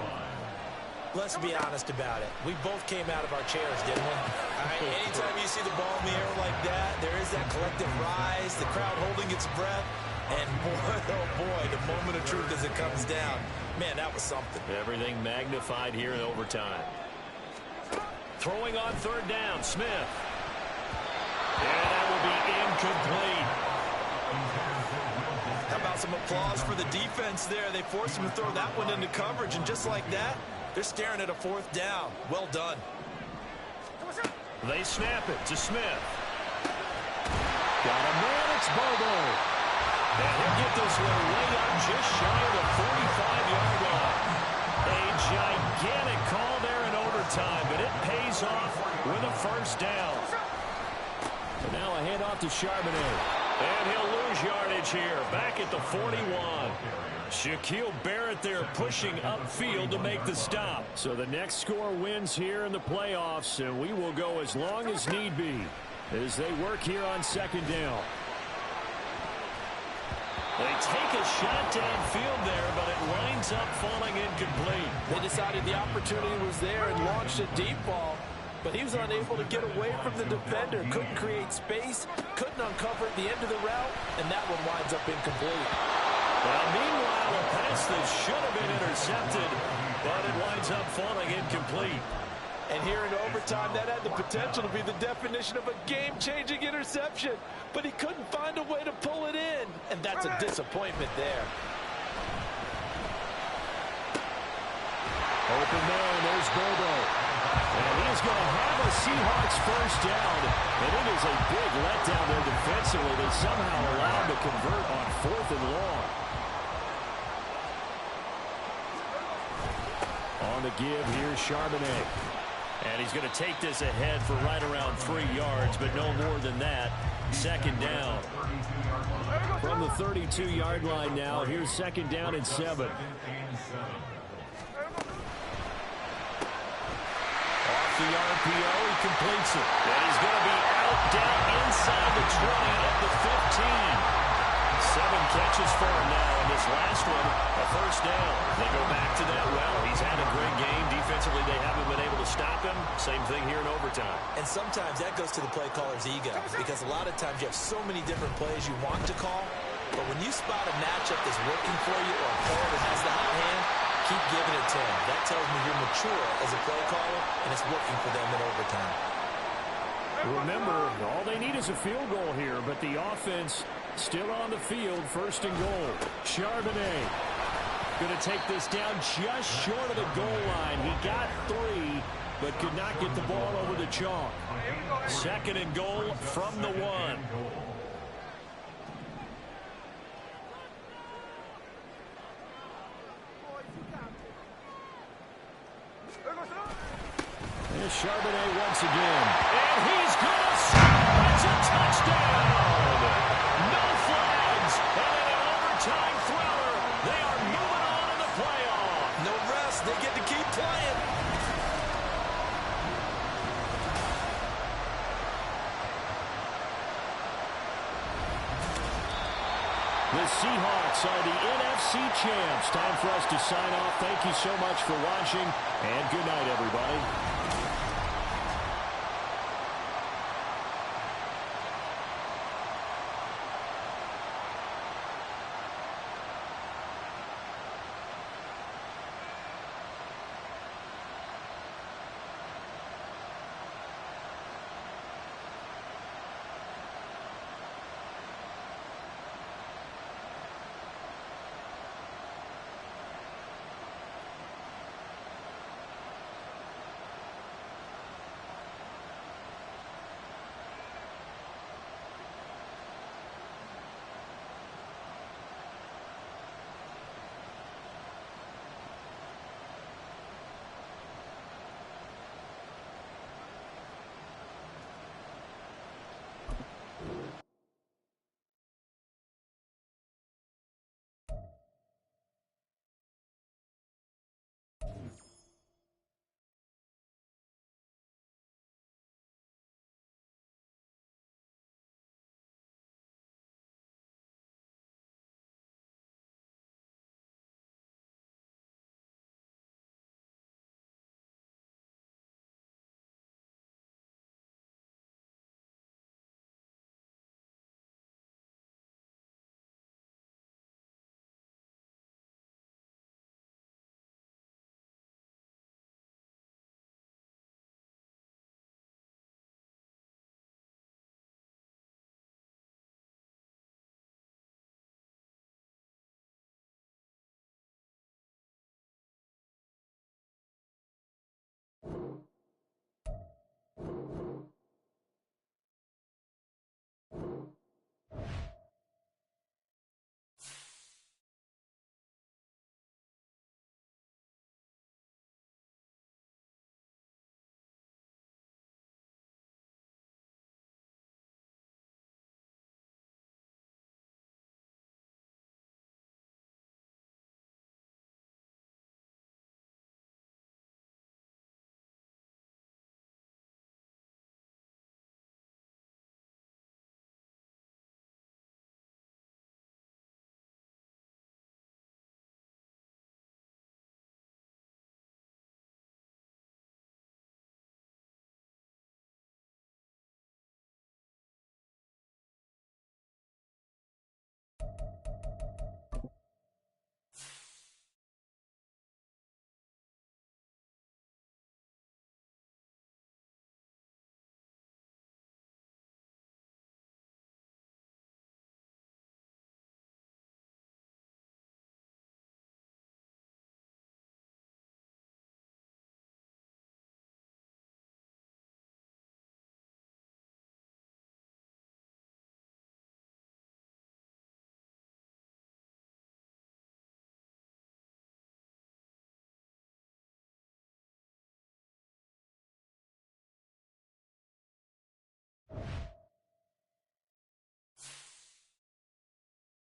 Let's be honest about it. We both came out of our chairs, didn't we? All right, anytime you see the ball in the air like that, there is that collective rise, the crowd holding its breath, and boy, oh boy, the moment of truth as it comes down. Man, that was something. Everything magnified here in overtime. Throwing on third down, Smith. And that will be incomplete. How about some applause for the defense there? They forced him to throw that one into coverage, and just like that, they're staring at a 4th down. Well done. They snap it to Smith. Got a man, it's Bobo. And he'll get this one way up just shy of the 45-yard line. A gigantic call there in overtime, but it pays off with a first down. And now a handoff to Charbonnet. And he'll lose yardage here, back at the 41. Shaquille Barrett there pushing upfield to make the stop. So the next score wins here in the playoffs, and we will go as long as need be as they work here on second down. They take a shot downfield there, but it winds up falling incomplete. They decided the opportunity was there and launched a deep ball, but he was unable to get away from the defender. Couldn't create space, couldn't uncover at the end of the route, and that one winds up incomplete. Well, meanwhile, a pass that should have been intercepted, but it winds up falling incomplete. And here in overtime, that had the potential to be the definition of a game-changing interception. But he couldn't find a way to pull it in. And that's a disappointment there. Open man, there's Bobo. And he's going to have a Seahawks first down. And it is a big letdown there defensively. They somehow allowed to convert on 4th and long. On the give, here's Charbonnet. And he's going to take this ahead for right around 3 yards, but no more than that. Second down. From the 32-yard line now, here's second down and 7. Off the RPO, he completes it. And he's going to be out down inside the 20 at the 15. 7 catches for him now, and this last one, a first down. They go back to that well. He's had a great game. Defensively, they haven't been able to stop him. Same thing here in overtime. And sometimes that goes to the play caller's ego, because a lot of times you have so many different plays you want to call, but when you spot a matchup that's working for you or a player that has the hot hand, keep giving it to him. That tells me you're mature as a play caller, and it's working for them in overtime. Remember, all they need is a field goal here, but the offense still on the field, first and goal. Charbonnet going to take this down just short of the goal line. He got 3, but could not get the ball over the chalk. Second and goal from the 1. There's Charbonnet once again. And he's going to score. It's a touchdown. No flags. And in an overtime thriller, they are moving on in the playoff. No rest. They get to keep playing. The Seahawks are the NFC champs. Time for us to sign off. Thank you so much for watching, and good night, everybody.